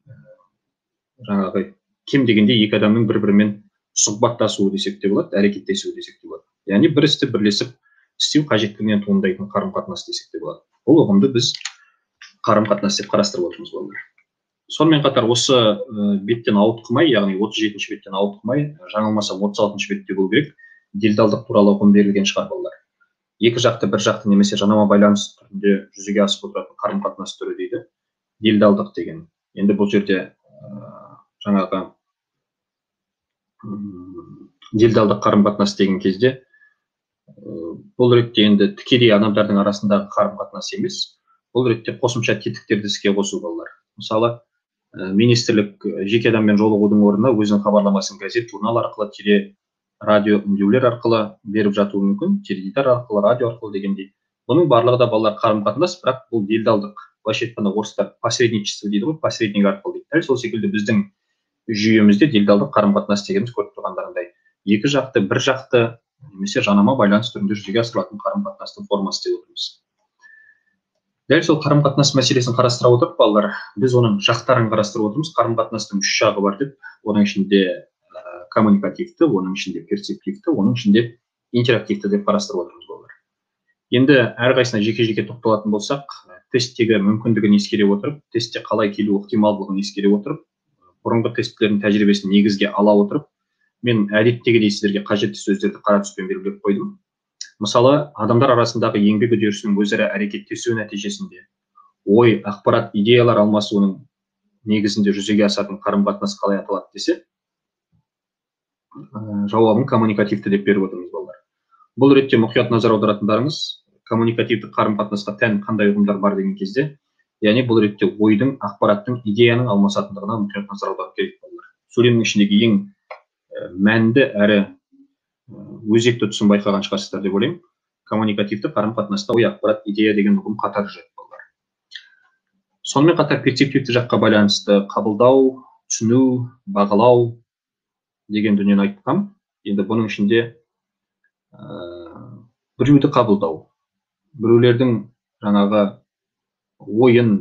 жаңағы кем дегенде екі адамның бір-бірімен сұхбаттасуы десек те болады, әрекеттесуі десек те болады. Яғни бір істі бірлесіп істеу қажеттілігінен туындайтын қарым-қатынас десек те болады. Бұл ұғымды біз қарым-қатынас деп қарастырып отырмыз балалар. Сонымен қатар осы беттен ауытқымай, яғни 37-ші беттен ауытқымай, жаңылмасам 36-ші бетте болу керек, делдалдық туралы ұғым берілген шығар балалар. Екі жақты, бір жақты немесе жанама байланыс түрінде жүзеге асып отыратын қарым-қатынас түрі дейді. Делдалдық деген. Енді бұл жерде жаңағы делдалдық қарым-қатынас деген кезде бұл ретте енді тікелей адамдардың арасындағы қарым-қатынас емес, бұл ретте қосымша тетіктерді іске қосу балалар. Мысалы, министрлік жеке адаммен жолығудың орнына өзінің хабарламасын газет, журнал арқылы, радио үндеулер арқылы беріп жатуы мүмкін, теледидар арқылы, радио арқылы дегендей. Бұның барлығы да балалар қарым-қатынас, бірақ бұл делдалдық. Былайша айтқанда орыстар посредничество дейді ғой, посредник арқылы дейді. Дәл сол секілді біздің жүйемізде делдалдық қарым-қатынас дегеніміз көріп тұрғандарындай екі жақты, бір жақты немесе жанама байланыс түрінде жүзеге асырылатын қарым-қатынастың формасы деп отырмыз. Дәл сол қарым-қатынас мәселесін қарастыра отырып, балалар, біз оның жақтарын қарастырып отырмыз. Қарым-қатынастың үш жағы бар деп, оның ішінде коммуникативті, оның ішінде перцептивті, оның ішінде интерактивті деп қарастырып отырмыз балалар. Енді әрқайсысына жеке-жеке тоқталатын болсақ, тесттегі мүмкіндігін ескере отырып, тестте қалай келу ықтималдығын ескере отырып, бұрынғы тесттердің тәжірибесін негізге ала отырып, мен әдеттегідей сіздерге қажетті сөздерді қара түспен белгілеп қойдым. Мысалы, адамдар арасындағы еңбек үдерісінің өзара әрекеттесуі нәтижесінде ой, ақпарат, идеялар алмасуының негізінде жүзеге асатын қарым-қатынас қалай аталады десе, жауабын коммуникативті деп беріп отырмыз балалар. Бұл ретте мұқият назар аударатындарыңыз, коммуникативті қарым-қатынасқа тән қандай ұғымдар бар деген кезде, яғни бұл ретте ойдың, ақпараттың, идеяның алмасатындығына мұқият назар аудару керек балалар. Сөйлемнің ішіндегі ең мәнді әрі өзекті тұсын байқаған шығарсыздар деп ойлаймын. Коммуникативті қарым-қатынаста ой, ақпарат, идея деген ұғым қатар жүреді балалар. Сонымен қатар перцептивті жаққа байланысты қабылдау, түсіну, бағалау деген дүниені айтқам. Енді бұның ішінде біреуді қабылдау, біреулердің жаңағы ойын,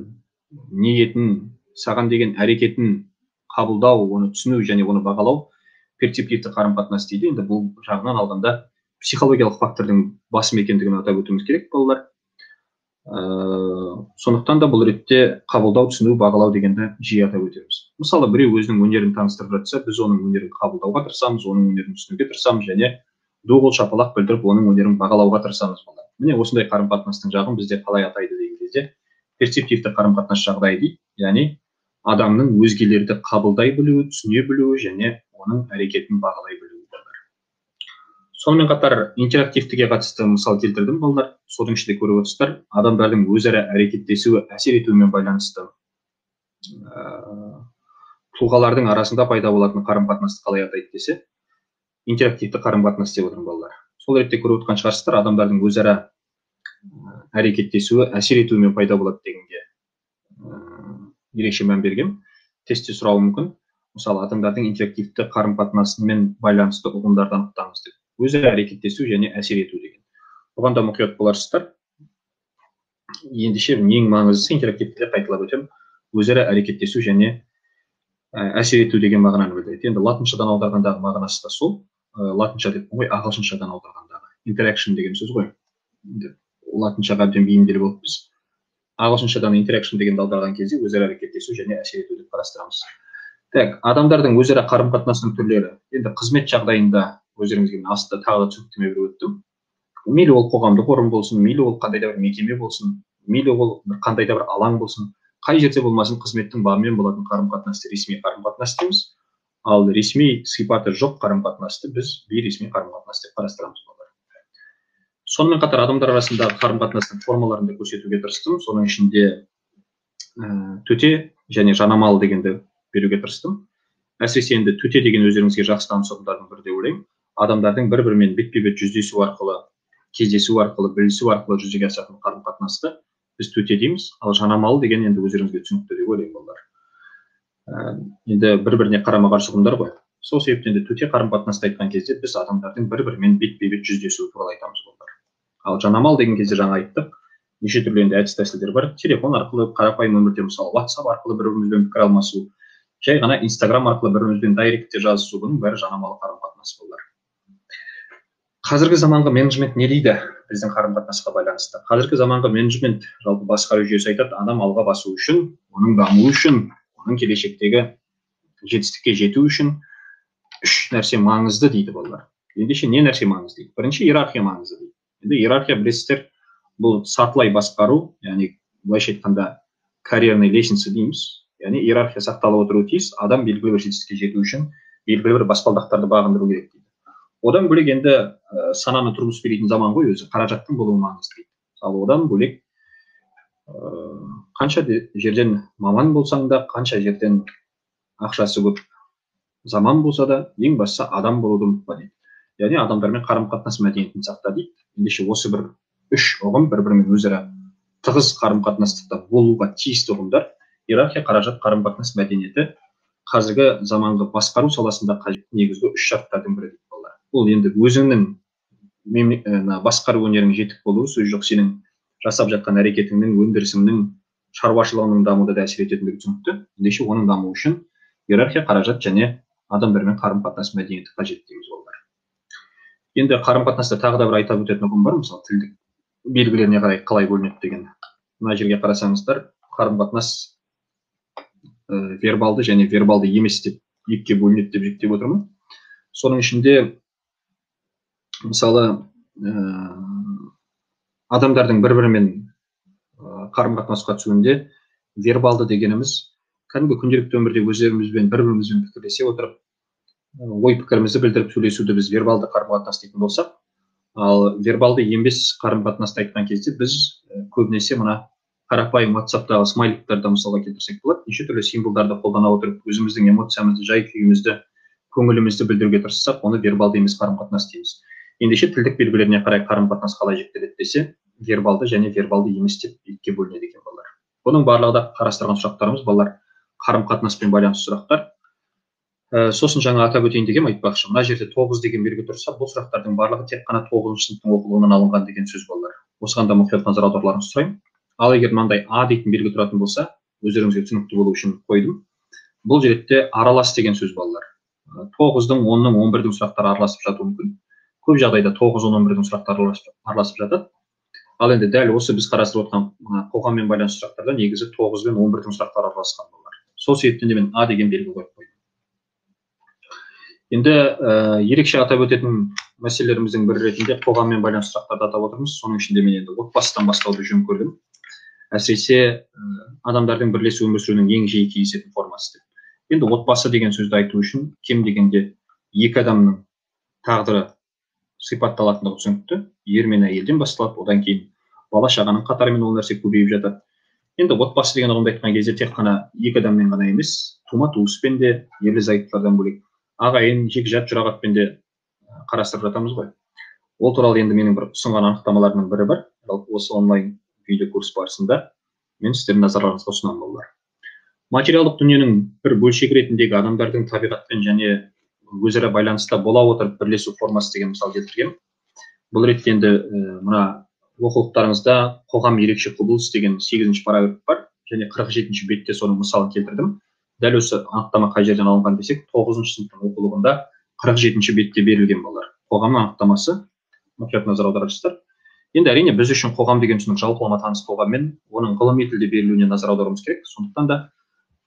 ниетін, саған деген әрекетін қабылдау, оны түсіну және оны бағалау перцептивті қарым-қатынас дейді. Енді бұл жағынан алғанда психологиялық фактордың басым екендігін атап өтуіміз керек балалар. Сондықтан да бұл ретте қабылдау, түсіну, бағалау дегенді жиі атап өтеміз. Мысалы, біреу өзінің өнерін таныстырып жатса, біз оның өнерін қабылдауға тырысамыз, оның өнерін түсінуге тырысамыз және ду қол шапалақ білдіріп, оның өнерін бағалауға тырысамыз балалар. Міне осындай қарым-қатынастың жағын бізде қалай атайды деген кезде перцептивті қарым-қатынас жағдайы дейді. Яғни адамның өзгелерді қабылдай білуі, түсіне білуі және оның әрекетін бағалай білуі балалар. Сонымен қатар интерактивтіге қатысты мысал келтірдім балалар. Соның ішінде көріп отырсыздар, адамдардың өзара әрекеттесуі, әсер етуімен байланысты тұлғалардың арасында пайда болатын қарым-қатынасты қалай атайды десе, интерактивті қарым-қатынас деп отырмын балалар. Сол ретте көріп отырған шығарсыздар, адамдардың өзара әрекеттесуі, әсер етуімен пайда болады дегенге ерекше мән берген. Тестте сұрауы мүмкін. Мысалы, адамдардың интерактивті қарым-қатынасымен байланысты ұғымдарды анықтаңыз деп. Өзара әрекеттесу және әсер ету деген. Оған да мұқият боларсыздар. Ендеше ең маңыздысы интерактивтіде қайталап өтем, өзара әрекеттесу және әсер ету деген мағынаны білдіреді. Енді латыншадан аударғандағы мағынасы да сол. Латынша деп қой, ағылшыншадан аударғандағы. Interaction деген сөз ғой. Латыншаға әбден бейімделіп болып біз ағылшыншадан interaction дегенді аударған кезде өзара әрекеттесу және әсер ету деп қарастырамыз. Так, адамдардың өзара қарым-қатынасының түрлері. Енді қызмет жағдайында өздеріңізге астында тағы да түсініктеме беріп өттім. Мейлі ол қоғамдық орын болсын, мейлі ол қандай да бір мекеме болсын, мейлі ол қандай да бір алаң болсын, қай жерде болмасын қызметтің бабымен болатын қарым-қатынасты ресми қарым-қатынас дейміз. Ал ресми сипаты жоқ қарым-қатынасты біз бейресми қарым-қатынас деп қарастырамыз. Сонымен қатар адамдар арасындағы қарым-қатынастың формаларын да көрсетуге тырыстым. Соның ішінде төте және жанамал дегенді беруге тырыстым. Әсіресе енді төте деген өздеріңізге жақсы таныс ұғымдардың бірі деп ойлаймын. Адамдардың бір-бірімен бетпе-бет жүздесу арқылы, кездесу арқылы, білісу арқылы жүзеге асатын қарым-қатынасты біз төте дейміз. Ал жанамал деген енді өздеріңізге түсінікті деп ойлаймын олар. Енді бір-біріне қарама-қарсы ұғымдар ғой. Сол себептен де төте қарым-қатынасты айтқан кезде біз адамдардың бір-бірімен бетпе-бет жүздесуі туралы айтамыз олар. Ал жанамал деген кезде жаңа айттық, неше түрлі енді әдіс тәсілдер бар. Телефон арқылы, қарапайым өмірде мысалы WhatsApp арқылы бір-бірімізбен пікір алмасу, жай ғана Instagram арқылы бір-бірімізбен дайректте жазысу, бұның бәрі жанамалы қарым-қатынас болар. Қазіргі заманғы менеджмент не дейді біздің қарым-қатынасқа байланысты? Қазіргі заманғы менеджмент жалпы басқару жүйесі айтады, адам алға басу үшін, оның дамуы үшін, оның келешектегі жетістікке жету үшін үш нәрсе маңызды дейді олар. Ендеше не нәрсе маңызды дейді? Бірінші иерархия маңызды дейді. Енді иерархия білесіздер, бұл сатылай басқару, яғни былайша айтқанда карьерный лестница дейміз. Яғни иерархия сақталып отыруы тиіс, адам белгілі бір жетістікке жету үшін белгілі бір баспалдақтарды бағындыру керек дейді. Одан бөлек енді сананы тұрмыс беретін заман ғой өзі, қаражаттың болуы маңызды дейді. Ал одан бөлек қанша жерден маман болсаң да, қанша жерден ақшасы көп заман болса да, ең бастысы адам болуды ұмытпа дейді. Яғни адамдармен қарым-қатынас мәдениетін сақта дейді. Ендеше осы бір үш ұғым бір-бірімен өзара тығыз қарым-қатынастықта болуға тиісті ұғымдар. Иерархия, қаражат, қарым-қатынас мәдениеті қазіргі заманғы басқару саласында қажет негізгі үш шарттардың бірі дейді олар. Бұл енді өзіңнің басқару өнерің жетік болуы сөз жоқ, сенің жасап жатқан әрекетіңнің, өндірісіңнің, шаруашылығының дамуына да әсер ететіндігі түсінікті. Ендеше оның дамуы үшін иерархия, қаражат және адамдармен қарым-қатынас мәдениеті қажет дейміз олар. Енді қарым-қатынаста тағы да бір айтып өтетін ұғым бар, мысалы тілдік белгілеріне қарай қалай бөлінеді деген. Мына жерге қарасаңыздар, қарым-қатынас вербалды және вербалды емес деп екіге бөлінеді деп жіктеп отырмын. Соның ішінде мысалы адамдардың бір-бірімен қарым-қатынасқа түсуінде вербалды дегеніміз кәдімгі күнделікті өмірде өздерімізбен бір-бірімізбен пікірлесе отырып, ой пікірімізді білдіріп сөйлесуді біз вербалды қарым-қатынас дейтін болсақ, ал вербалды емес қарым-қатынасты айтқан кезде біз көбінесе мына қарапайым WhatsApp-тағы смайликтарды мысалға келтірсек болады, неше түрлі символдарды қолдана отырып, өзіміздің эмоциямызды, жай-күйімізді, көңілімізді білдіруге тырыссақ, оны вербалды емес қарым-қатынас дейміз. Ендеше тілдік белгілеріне қарай қарым-қатынас қалай жіктеледі десе, вербалды және вербалды емес деп екіге бөлінеді екен балалар. Бұның барлығы да қарастырған сұрақтарымыз балалар қарым-қатынаспен байланысты сұрақтар. Сосын жаңа атап өтейін дегенім айтпақшы, мына жерде 9 деген белгі тұрса, бұл сұрақтардың барлығы тек қана 9-шы сыныптың оқулығынан алынған деген сөз балалар. Осыған да мұқият назар аударуларыңызды сұраймын. Ал егер мынандай А дейтін белгі тұратын болса, өздеріңізге түсінікті болу үшін қойдым. Бұл жерде аралас деген сөз балалар. 9-дың, 10-ның, 11-дің сұрақтары араласып жатуы мүмкін. Көп жағдайда 9, 10, 11-дің сұрақтары араласып жатады. Ал енді дәл осы біз қарастырып отқан қоғаммен байланысты сұрақтарда негізі 9 бен 11-дің сұрақтары араласқан балалар. Сол себептен де мен А деген белгі қойып қойдым. Енді ерекше атап өтетін мәселелеріміздің бірі ретінде қоғаммен байланысты сұрақтарды атап отырмыз. Соның ішінде мен енді отбасыдан бастауды жөн көрдім. Әсіресе адамдардың бірлесіп өмір сүруінің ең жиі кездесетін формасы деп. Енді отбасы деген сөзді айту үшін кем дегенде екі адамның тағдыры сипатталатындығы түсінікті. Ер мен әйелден басталып, одан кейін бала шағаның қатарымен ол нәрсе көбейіп жатады. Енді отбасы деген ұғымды айтқан кезде тек қана екі адаммен ғана емес, тума-туыспен де, ерлі-зайыптылардан бөлек ағайын, жекжат, жұрағатпен де қарастырып жатамыз ғой. Ол туралы енді менің бір ұсынған анықтамаларымның бірі бар. Осы онлайн видеокурс барысында мен сіздердің назарларыңызға ұсынамын балалар. Материалдық дүниенің бір бөлшегі ретіндегі адамдардың табиғатпен және өзара байланыста бола отырып бірлесу формасы деген мысал келтіргем. Бұл ретте енді мына оқулықтарыңызда қоғам ерекше құбылыс деген 8-ші параграф бар және 47-ші бетте соның мысалын келтірдім. Дәл осы анықтама қай жерден алынған десек, 9-шы сыныптың оқулығында 47-ші бетте берілген балалар. Қоғамның анықтамасы, мұқият назар аударасыздар. Енді әрине біз үшін қоғам деген түсінік жалпылама таныс қоғаммен оның ғылыми тілде берілуіне назар аударуымыз керек. Сондықтан да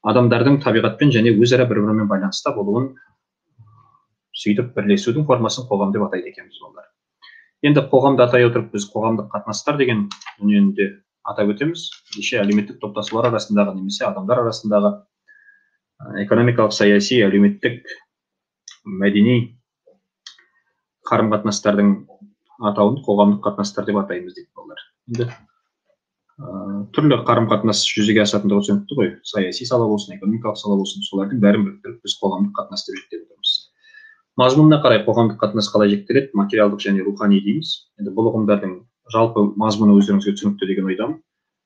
адамдардың табиғатпен және өзара бір-бірімен байланыста болуын, сөйтіп бірлесудің формасын қоғам деп атайды екенбіз балалар. Енді қоғамды атай отырып біз қоғамдық қатынастар деген дүниені де атап өтеміз. Неше әлеуметтік топтасулар арасындағы немесе адамдар арасындағы экономикалық, саяси, әлеуметтік, мәдени қарым-қатынастардың атауын қоғамдық қатынастар деп атаймыз дейді балалар. Енді түрлі қарым-қатынас жүзеге асатындығы түсінікті ғой. Саяси сала болсын, экономикалық сала болсын, солардың бәрін біріктіріп біз қоғамдық қатынас деп жіктеп отырмыз. Мазмұнына қарай қоғамдық қатынас қалай жіктеледі? Материалдық және рухани дейміз. Енді бұл ұғымдардың жалпы мазмұны өздеріңізге түсінікті деген ойдамын.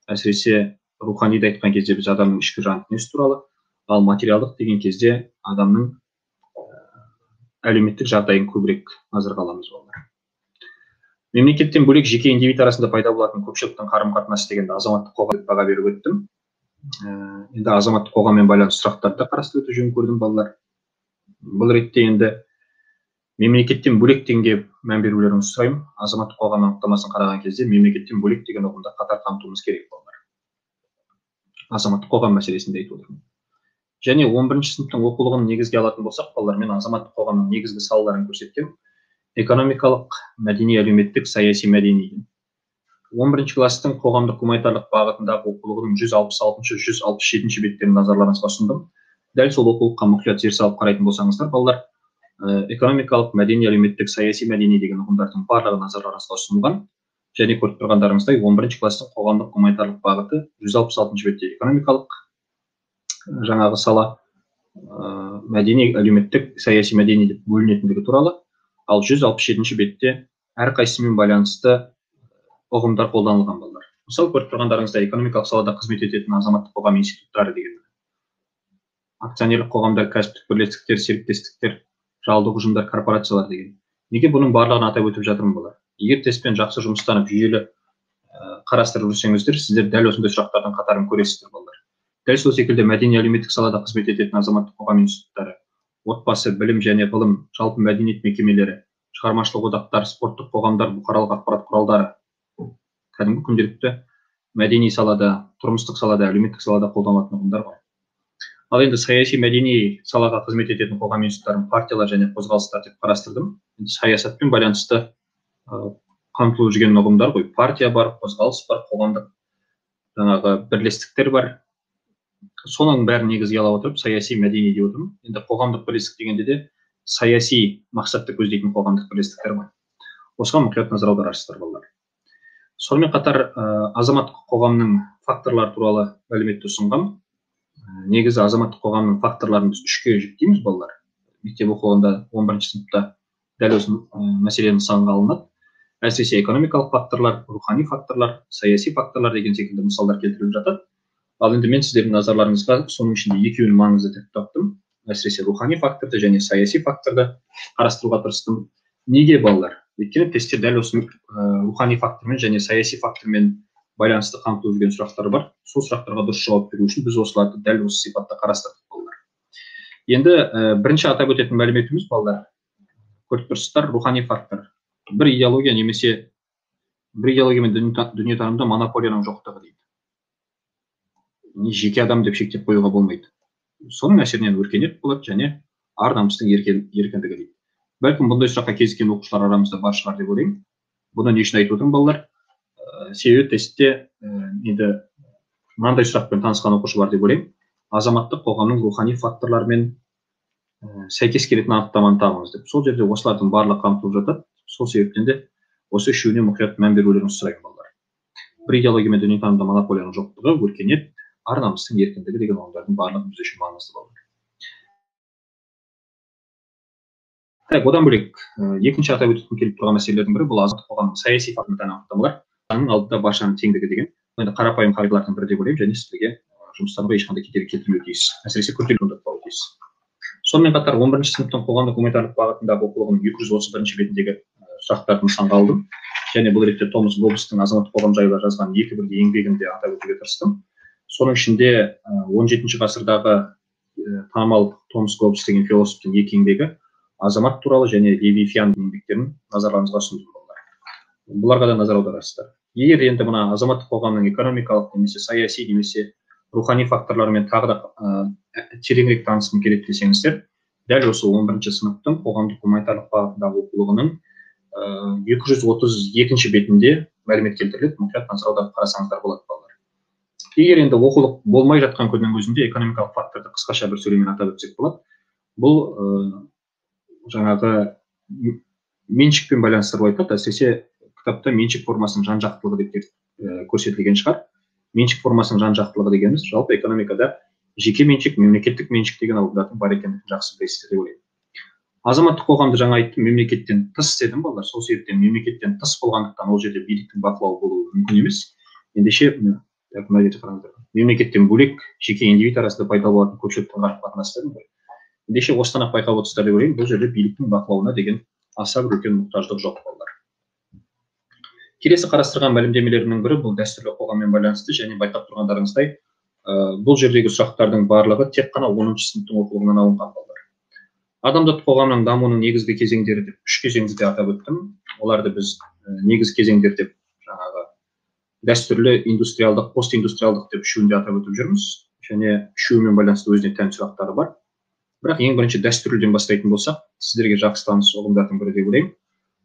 Әсіресе руханиді айтқан кезде біз адамның ішкі жан дүниесі туралы, ал материалдық деген кезде адамның әлеуметтік жағдайын көбірек назарға аламыз балалар. Мемлекеттен бөлек жеке индивид арасында пайда болатын көпшіліктің қарым-қатынасы дегенде азаматтық қоғам деп баға беріп өттім. Енді азаматтық қоғаммен байланысты сұрақтарды қарастырып өту жөн көрдім балалар. Бұл ретте енді мемлекеттен бөлек дегенге мән берулеріңізді сұраймын. Азаматтық қоғам анықтамасын қараған кезде мемлекеттен бөлек деген ұғымды қатар қамтуымыз керек балалар. Азаматтық қоғам мәселесінде айтып отырмын. Және 11-ші сыныптың оқулығын негізге алатын болсақ, балалар, мен азаматтық қоғамның негізгі салаларын көрсеткен. Экономикалық, мәдени, әлеуметтік, саяси, мәдени. 11-ші кластың қоғамдық гуманитарлық бағытындағы оқулығының 166-167 беттерін назарларыңызға ұсындым. Дәл сол оқулыққа мұқият зер салып қарайтын болсаңыздар, балалар, экономикалық, мәдени, әлеуметтік, саяси, мәдени деген ұғымдардың барлығы назарларыңызға ұсынылған. Және көріп тұрғандарыңыздай 11-ші кластың қоғамдық гуманитарлық бағыты 166 бетте экономикалық жаңағы сала, мәдени, әлеуметтік, саяси, мәдени деп бөлінетіндігі туралы. Ал 167 бетте әрқайсысымен байланысты ұғымдар қолданылған балалар. Мысалы, көріп тұрғандарыңызда экономикалық салада қызмет ететін азаматтық қоғам институттары деген. Акционерлік қоғамдар, кәсіптік бірлестіктер, серіктестіктер, жалдық ұжымдар, корпорациялар деген. Неге бұның барлығын атап өтіп жатырмын балалар? Егер теспен жақсы жұмыстанып, жүйелі қарастырып жүрсеңіздер, сіздер дәл осындай сұрақтардың қатарын көресіздер балалар. Дәл сол секілді мәдени әлеуметтік салада қызмет ететін азаматтық қоғам институттары, отбасы, білім және ғылым, жалпы мәдениет мекемелері, шығармашылық одақтар, спорттық қоғамдар, бұқаралық ақпарат құралдары, кәдімгі күнделікті мәдени салада, тұрмыстық салада, әлеуметтік салада қолданылатын ұғымдар бар. Ал енді саяси мәдени салаға қызмет ететін қоғам институттарын партиялар және қозғалыстар деп қарастырдым. Саясатпен байланысты қамтылып жүрген ұғымдар ғой. Партия бар, қозғалыс бар, қоғамдық жаңағы бірлестіктер бар. Соның бәрін негізге ала отырып, саяси мәдени деп отырмын. Енді қоғамдық бірлестік дегенде де саяси мақсатты көздейтін қоғамдық бірлестіктер бар. Осыған мұқият назар аударасыздар балалар. Сонымен қатар азаматтық қоғамның факторлары туралы мәліметті ұсынғам. Негізі азаматтық қоғамның факторларын біз 3-ке жіктейміз балалар. Мектеп оқуында 11-ші сыныпта дәл осы мәселені нысанға алынады. Әсіресе экономикалық факторлар, рухани факторлар, саяси факторлар деген секілді мысалдар келтіріліп жатады. Ал енді мен сіздердің назарларыңызға соның ішінде екеуін маңызды деп таптым. Әсіресе рухани факторды және саяси факторды қарастыруға тырыстым. Неге балалар? Өйткені тестте дәл осы рухани фактормен және саяси фактормен байланысты қамтылып жүрген сұрақтар бар. Сол сұрақтарға дұрыс жауап беру үшін біз осыларды дәл осы сипатта қарастырдық балалар. Енді бірінші атап өтетін мәліметіміз балалар, көріп тұрсыздар, рухани фактор. Бір идеология немесе бір идеология мен дүниетанымда монополияның жоқтығы дейді. Жеке адам деп шектеп қоюға болмайды. Соның әсерінен өркениет болады және ар-намыстың еркіндігі дейді. Бәлкім бұндай сұраққа кезіккен оқушылар арамызда бар шығар деп ойлаймын. Бұны не үшін айтып отырмын балалар? Себебі тестте енді мынандай сұрақпен танысқан оқушы бар деп ойлаймын. Азаматтық қоғамның рухани факторларымен сәйкес келетін анықтаманы табыңыз деп. Сол жерде осылардың барлығы қамтылып жатады. Сол себептен де осы үшеуіне мұқият мән берулеріңізді сұраймын балалар. Бір идеология мен дүниетанымда монополияның жоқтығы, өркениет, ар-намыстың еркіндігі деген ұғымдардың барлығы біз үшін маңызды балалар. Одан бөлек екінші атап өткім келіп тұрған мәселелердің бірі бұл азаматтық қоғамның саяси факторын анықтамалар. Заңның алдында баршаның теңдігі деген енді қарапайым қағидалардың бірі деп ойлаймын және сіздерге жұмыстарға ешқандай кедергі келтірмеуі тиіс. Әсіресе күрделі туындатпауы тиіс. Сонымен қатар 11-ші сыныптың қоғамдық гуманитарлық бағытындағы оқулығының 231 бетіндегі сұрақтарды нысанға алдым. Және бұл ретте Томас Гоббстың азаматтық қоғам жайлы жазған екі бірдей еңбегінде атап өтуге тырыстым. Соның ішінде 17-ші ғасырдағы танымал Томас Гоббс деген философтың екі еңбегі азамат туралы және Левиафан еңбектерін назарларыңызға ұсындым. Бұларға да назар аударасыздар. Егер енді мына азаматтық қоғамның экономикалық немесе саяси немесе рухани факторларымен тағы да тереңірек танысқым келеді десеңіздер, дәл осы 11-ші сыныптың қоғамдық гуманитарлық бағытындағы оқулығының 232 бетінде мәлімет келтіріледі. Мұқият назар аударып қарасаңыздар болады балалар. Егер енді оқулық болмай жатқан күннің өзінде экономикалық факторды қысқаша бір сөйлеммен атап өтсек болады. Бұл жаңағы меншікпен байланыстырып айтады. Әсіресе кітапта меншік формасының жан-жақтылығы деп көрсетілген шығар. меншік формасының жан-жақтылығы дегеніміз жалпы экономикада жеке меншік, мемлекеттік меншік деген ұғымдардың бар екендігін жақсы білесіздер деп ойлаймын. Азаматтық қоғамды жаңа айттым, мемлекеттен тыс дедім балалар. Сол себептен мемлекеттен тыс болғандықтан ол жерде биліктің бақылауы болуы мүмкін емес. Ендеше мына жерде қараңыздар. Мемлекеттен бөлек жеке индивид арасында пайда болатын көпшіліктің қарым-қатынастарын ғой. Ендеше осыдан ақ байқап отырсыздар деп ойлаймын, бұл жерде биліктің бақылауына деген аса бір үлкен мұқтаждық жоқ балалар. Келесі қарастырған мәлімдемелерінің бірі бұл дәстүрлі қоғаммен байланысты, және байқап тұрғандарыңыздай бұл жердегі сұрақтардың барлығы тек қана 10-шы сыныптың оқулығынан алынған балалар. Адамзат қоғамның дамуының негізгі кезеңдері деп 3 кезеңді атап өттім. Оларды біз негізгі кезеңдер деп жаңағы дәстүрлі, индустриалдық, постиндустриалдық деп үшеуінде атап өтіп жүрміз, және үшеуімен байланысты өзіне тән сұрақтары бар. Бірақ ең бірінші дәстүрліден бастайтын болсақ, сіздерге жақсы таныс ұғымдардың бірі деп ойлаймын.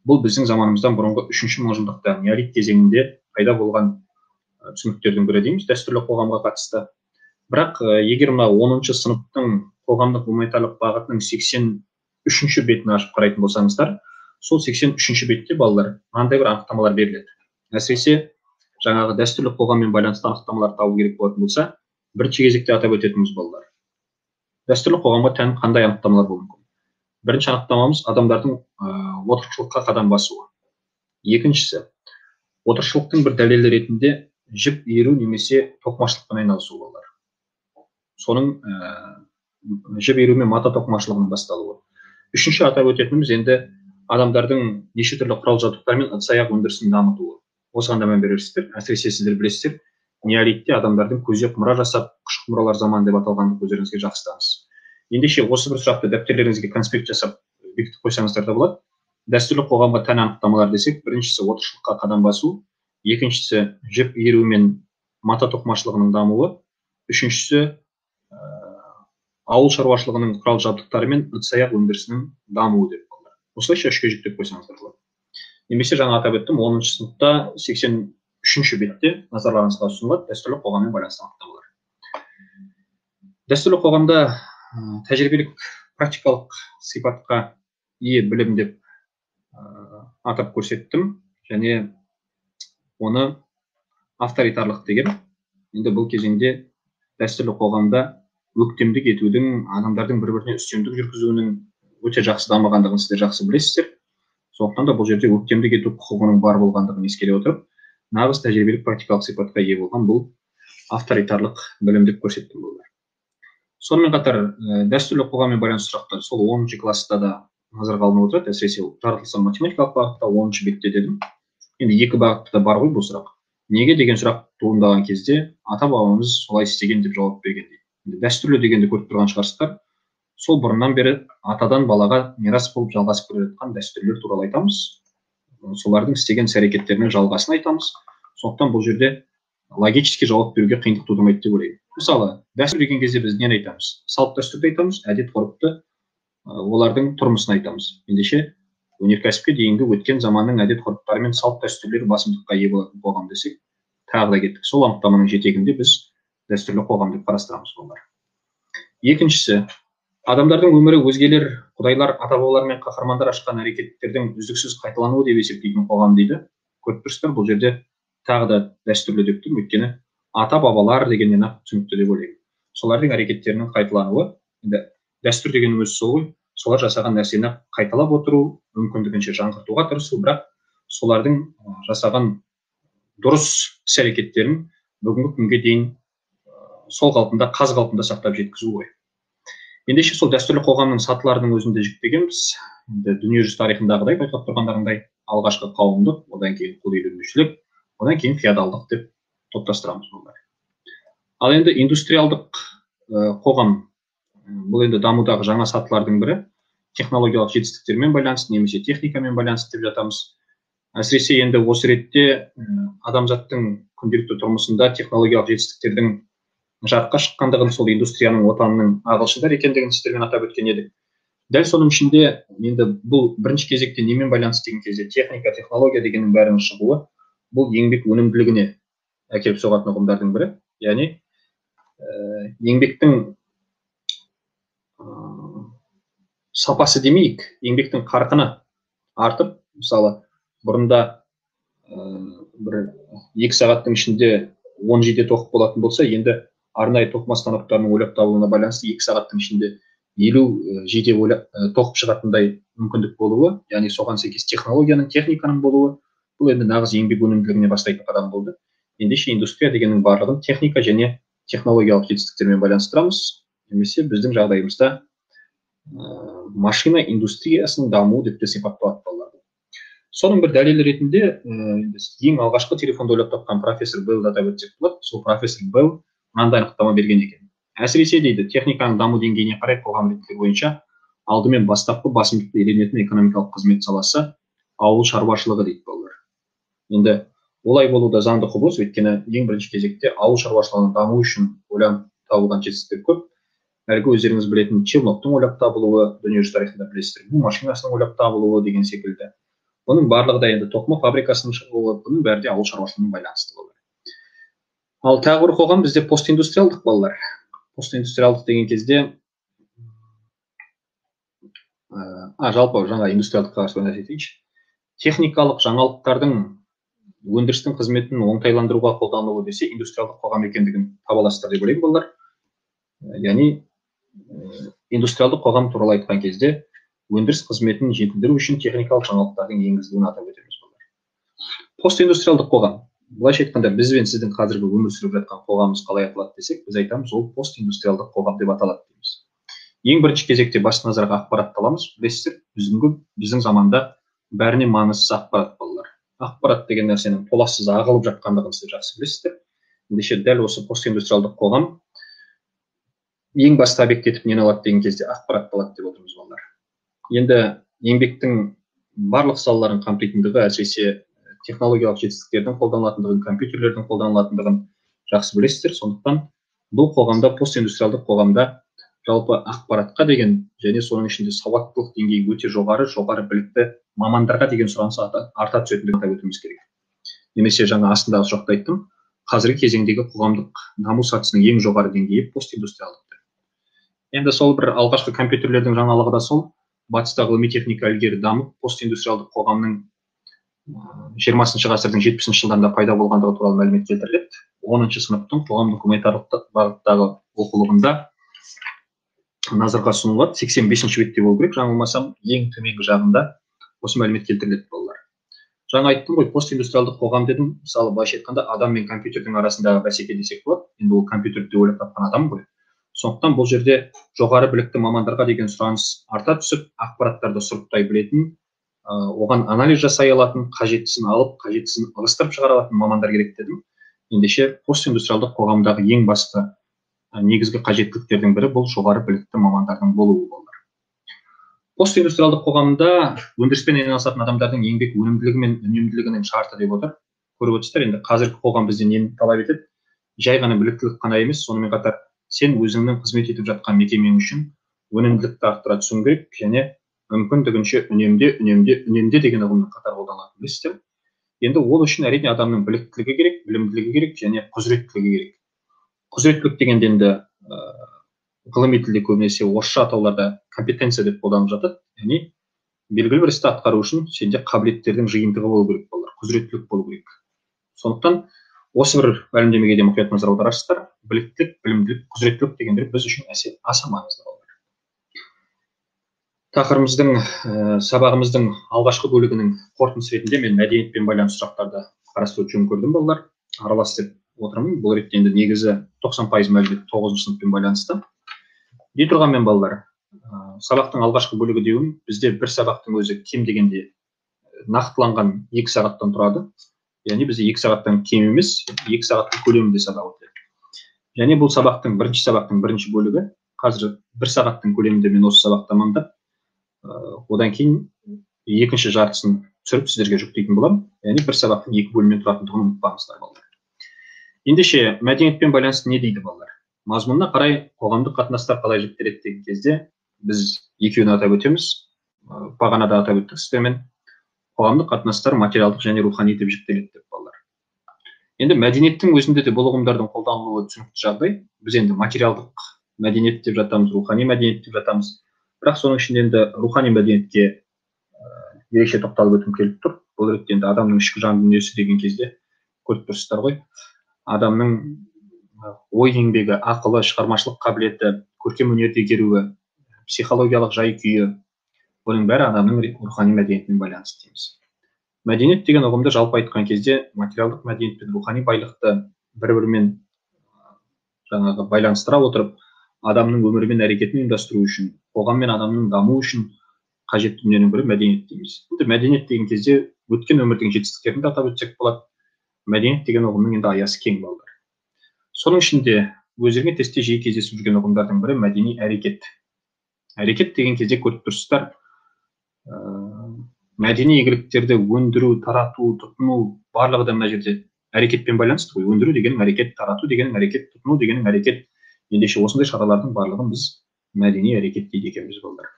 Бұл біздің заманымыздан бұрынғы 3-ші мыңжылдықта неолит кезеңінде пайда болған түсініктердің бірі дейміз дәстүрлі қоғамға қатысты. Бірақ егер мына 10-шы сыныптың қоғамдық гуманитарлық бағытының 83-ші бетін ашып қарайтын болсаңыздар, сол 83-ші бетте балалар мынандай бір анықтамалар беріледі. Әсіресе жаңағы дәстүрлі қоғаммен байланысты анықтамалар табу керек болатын болса, бірінші кезекте атап өтетініміз балалар. Дәстүрлі қоғамға тән қандай анықтамалар болуы мүмкін? Бірінші анықтамамыз адамдардың отырықшылыққа қадам басуы. Екіншісі, отырықшылықтың бір дәлелі ретінде жіп иіру немесе тоқымашылықпен айналысу балалар. Соның жіп иіру мен мата тоқымашылығының басталуы. Үшінші атап өтетініміз енді адамдардың неше түрлі құрал жабдықтар мен ыдыс-аяқ өндірісін дамытуы. Осыған да мән бересіздер. Әсіресе сіздер білесіздер, неолитте адамдардың көзек мұра жасап, қыш құмыралар заманы деп аталғанды өздеріңізге жақсы таныс. Ендеше осы бір сұрақты дәптерлеріңізге конспект жасап бекітіп қойсаңыздар да болады. Дәстүрлі қоғамға тән анықтамалар десек, біріншісі отырықшылыққа қадам басу, екіншісі жіп иіру мен мата тоқымашылығының дамуы, үшіншісі ауыл шаруашылығының құрал жабдықтары мен ыдыс-аяқ өндірісінің дамуы деп қалды. Осылайша үшке жіктеп қойсаңыздар болады. Немесе жаңа атап өттім, 10-шы сыныпта 83-ші бетте назарларыңызға ұсынылады дәстүрлі қоғаммен байланысты анықтамалар. Дәстүрлі қоғамда тәжірибелік практикалық сипатқа ие білім деп атап көрсеттім, және оны авторитарлық деген. Енді бұл кезеңде дәстүрлі қоғамда өктемдік етудің, адамдардың бір-біріне үстемдік жүргізуінің өте жақсы дамығандығын сіздер жақсы білесіздер. Сондықтан да бұл жерде өктемдік ету құқығының бар болғандығын ескере отырып, нағыз тәжірибелік практикалық сипатқа ие болған бұл авторитарлық білім деп көрсеттім болар. Сонымен қатар дәстүрлі қоғаммен байланысты сұрақтар сол 10-ші класста да назарға алынып отырады, әсіресе жаратылыстану математикалық бағытта 10-ші бетте дедім. Енді екі бағытта да бар ғой бұл сұрақ. Неге деген сұрақ туындаған кезде ата-бабамыз солай істеген деп жауап берген дейді. Дәстүрлі дегенді көріп тұрған шығарсыздар. Сол бұрыннан бері атадан балаға мирас болып жалғасып келе жатқан дәстүрлер туралы айтамыз. Солардың істеген іс-әрекеттерінің жалғасын айтамыз. Сондықтан бұл жерде логически жауап беруге қиындық тудырмайды деп ойлаймын. Мысалы, дәстүр деген кезде біз нені айтамыз? Салт дәстүрді айтамыз, әдет-ғұрыпты, олардың тұрмысын айтамыз. Ендеше өнеркәсіпке дейінгі өткен заманның әдет-ғұрыптары мен салт дәстүрлері басымдыққа ие болатын қоғам десек, тағы да кеттік. Сол анықтаманың жетегінде біз дәстүрлі қоғам деп қарастырамыз олар. Екіншісі, адамдардың өмірі өзгелер, құдайлар, ата-бабалар мен қаһармандар ашқан әрекеттердің үздіксіз қайталануы деп есептейтін қоғам дейді. Көріп тұрсыздар, бұл жерде тағы да дәстүрлі деп тұрмын, өйткені ата-бабалар дегеннен ақ түсінікті деп ойлаймын. Солардың әрекеттерінің қайталануы, дәстүр деген өзі сол ғой, солар жасаған нәрсені қайталап отыру, мүмкіндігінше жаңғыртуға тырысу, бірақ солардың жасаған дұрыс іс-әрекеттерін бүгінгі күнге дейін сол қалпында, қаз қалпында сақтап жеткізу ғой. Ендеше сол дәстүрлі қоғамның сатыларының өзінде жіктегенбіз. Дүниежүзі тарихындағыдай байқап тұрғандарыңдай алғашқы қауымдық, одан кейін құл иеленушілік, одан кейін феодалдық деп топтастырамыз бұлар. Ал енді индустриалдық қоғам, бұл енді дамудағы жаңа сатылардың бірі, технологиялық жетістіктермен байланысты немесе техникамен байланысты деп жатамыз. Әсіресе енді осы ретте адамзаттың күнделікті тұрмысында технологиялық жетістіктердің жарыққа шыққандығын, сол индустрияның отанының ағылшындар екендігін сіздермен атап өткен едік. Дәл соның ішінде енді бұл бірінші кезекте немен байланысты деген кезде техника, технология дегеннің бәрінің шығуы бұл еңбек өнімділігіне әкеліп соғатын ұғымдардың бірі. Яғни еңбектің сапасы демейік, еңбектің қарқыны артып, мысалы бұрында бір 2 сағаттың ішінде 10G тоқып болатын болса, енді арнайы тоқыма станоктарының ойлап табылуына байланысты 2 сағаттың ішінде 50G тоқып шығатындай мүмкіндік болуы, яғни соған сәйкес технологияның, техниканың болуы, бұл енді нағыз еңбек өнімділігіне бастайтын қадам болды. Ендеше индустрия дегеннің барлығын техника және технологиялық жетістіктермен байланыстырамыз, немесе біздің жағдайымызда машина индустриясының дамуы деп те сипатталады балалар. Соның бір дәлелі ретінде ең алғашқы телефонды ойлап тапқан профессор Беллді атап өтсек болады. Сол профессор Белл мынандай анықтама берген екен. Әсіресе дейді, техниканың даму деңгейіне қарай қоғам реттілігі бойынша алдымен бастапқы басымдықты иеленетін экономикалық қызмет саласы ауыл шаруашылығы дейді балалар. Енді олай болу да заңды құбылыс, өйткені ең бірінші кезекте ауыл шаруашылығының дамуы үшін ойлап табылған жетістіктер көп. Әлгі өздеріңіз білетін Челноктың ойлап табылуы, дүниежүзі тарихында білесіздер, бу машинасының ойлап табылуы деген секілді. Бұның барлығы да енді тоқыма фабрикасының шығуы, бұның бәрі де ауыл шаруашылығымен байланысты балалар. Ал тағы бір қоғам бізде постиндустриалдық балалар. Постиндустриалдық деген кезде жалпы жаңа индустриалдыққа сөз етейінші. Техникалық жаңалықтардың өндірістің қызметін оңтайландыруға қолданылуы десе, индустриалдық қоғам екендігін таба аласыздар деп ойлаймын балалар. Яғни индустриалдық қоғам туралы айтқан кезде өндіріс қызметін жетілдіру үшін техникалық жаңалықтардың енгізілуін атап өтеміз балалар. Постиндустриалдық қоғам. Былайша айтқанда, біз бен сіздің қазіргі өмір сүріп жатқан қоғамымыз қалай аталады десек, біз айтамыз, ол постиндустриалдық қоғам деп аталады дейміз. Ең бірінші кезекте басты назарға ақпаратты аламыз. Білесіздер, біздің заманда бәріне маңызсыз ақпарат балалар. Ақпарат деген нәрсенің толассыз ағылып жатқандығын сіз жақсы білесіздер. Ендеше дәл осы постиндустриалдық қоғам ең басты объект етіп нені алады деген кезде ақпаратты алады деп отырмыз балалар. Енді еңбектің барлық салаларын қамтитындығы, әсіресе технологиялық жетістіктердің қолданылатындығын, компьютерлердің қолданылатындығын жақсы білесіздер. Сондықтан бұл қоғамда, постиндустриалдық қоғамда жалпы ақпаратқа деген және соның ішінде сауаттылық деңгейі өте жоғары білікті мамандарға деген сұраныс арта түсетіндігін атап өтуіміз керек. Немесе жаңа астындағы сұрақта айттым, қазіргі кезеңдегі қоғамдық даму сатысының ең жоғары деңгейі постиндустриалдық. Енді сол бір алғашқы компьютерлердің жаңалығы да сол, батыста ғылыми техника ілгері дамып, постиндустриалдық қоғамның 20 ғасырдың 70 жылдарында пайда болғандығы туралы мәлімет келтіріледі. 10 сыныптың қоғамдық гуманитарлық бағыттағы оқулығында назарға ұсынылады. 85 бетте болу керек, жаңылмасам, ең төменгі жағында осы мәлімет келтіріледі балалар. Жаңа айттым ғой, постиндустриалдық қоғам дедім. Мысалы, былайша айтқанда, адам мен компьютердің арасындағы бәсеке десек болады. Енді ол компьютерді ойлап тапқан адам ғой. Сондықтан бұл жерде жоғары білікті мамандарға деген сұраныс арта түсіп, ақпараттарды сұрыптай білетін, оған анализ жасай алатын, қажеттісін алып, қажеттісін ығыстырып шығара алатын мамандар керек дедім. Ендеше постиндустриалдық қоғамдағы ең басты негізгі қажеттіліктердің бірі бұл жоғары білікті мамандардың болуы балалар. Постиндустриалдық қоғамда өндіріспен айналысатын адамдардың еңбек өнімділігі мен үнемділігінің шарты деп отыр. Көріп отырсыздар, енді қазіргі қоғам бізден нені талап етеді? Жай ғана біліктілік қана емес, сонымен қатар сен өзіңнің қызмет етіп жатқан мекемең үшін өнімділікті арттыра түсуің керек, және мүмкіндігінше үнемде деген ұғымның қатар қолданылатынын білесіздер. Енді ол үшін әрине адамның біліктілігі керек, білімділігі керек және құзыреттілігі керек. Құзыреттілік дегенде енді ғылыми тілде көбінесе орысша атауларда компетенция деп қолданылып жатады. Яғни белгілі бір істі атқару үшін сенде қабілеттердің жиынтығы болу керек балалар, құзыреттілік болу керек. Сондықтан осы бір мәлімдемеге де мұқият назар аударасыздар. Біліктілік, білімділік, құзыреттілік дегендер біз үшін аса маңызды балалар. Тақырыбымыздың, сабағымыздың алғашқы бөлігінің қорытындысы ретінде мен мәдениетпен байланысты сұрақтарды қарастыруды жөн көрдім балалар. Аралас деп отырмын. Бұл ретте енді негізі 90% мәлімет 9 сыныппен байланысты. Дей тұрғанмен балалар, сабақтың алғашқы бөлігі деуім, бізде бір сабақтың өзі кем дегенде нақтыланған 2 сағаттан тұрады. Яғни бізде 2 сағаттан кем емес, 2 сағаттың көлемінде сабақ өтеді. Және бұл сабақтың бірінші бөлігі, қазір 1 сағаттың көлемінде мен осы сабақты тәмамдап, одан кейін екінші жартысын түсіріп сіздерге жүктейтін боламын. Яғни 1 сабақтың 2 бөлімнен тұратындығын ұмытпаңыздар балалар. Ендеше мәдениетпен байланысты не дейді балалар? Мазмұнына қарай қоғамдық қатынастар қалай жіктеледі деген кезде біз екеуін атап өтеміз. Бағанада атап өттік сіздермен. Қоғамдық қатынастар материалдық және рухани деп жіктеледі деп балалар. Енді мәдениеттің өзінде де бұл ұғымдардың қолданылуы түсінікті жағдай. Біз енді материалдық мәдениет деп жатамыз, рухани мәдениет деп жатамыз. Бірақ соның ішінде енді рухани мәдениетке ерекше тоқталып өтім келіп тұр. Бұл ретте енді адамның ішкі жан дүниесі деген кезде көріп тұрсыздар ғой. адамның ой еңбегі, ақылы, шығармашылық қабілеті, көркем өнерді игеруі, психологиялық жай-күйі, бұның бәрі адамның рухани мәдениетімен байланысты дейміз. Мәдениет деген ұғымды жалпы айтқан кезде материалдық мәдениет пен рухани байлықты бір-бірімен жаңағы байланыстыра отырып, адамның өмірі мен әрекетін ұйымдастыру үшін, қоғам мен адамның дамуы үшін қажетті дүниенің бірі мәдениет дейміз. Енді мәдениет деген кезде өткен өмірдің жетістіктерін де атап өтсек болады. Мәдениет деген ұғымның енді аясы кең балдар. Соның ішінде өздеріңе тестте жиі кездесіп жүрген ұғымдардың бірі мәдени әрекет. Әрекет деген кезде көріп тұрсыздар, мәдени игіліктерді өндіру, тарату, тұтыну барлығы да мына жерде әрекетпен байланысты ғой. Өндіру дегенің әрекет, тарату дегенің әрекет, тұтыну дегенің әрекет. Ендеше осындай шаралардың барлығын біз мәдени әрекет дейді екенбіз балдар.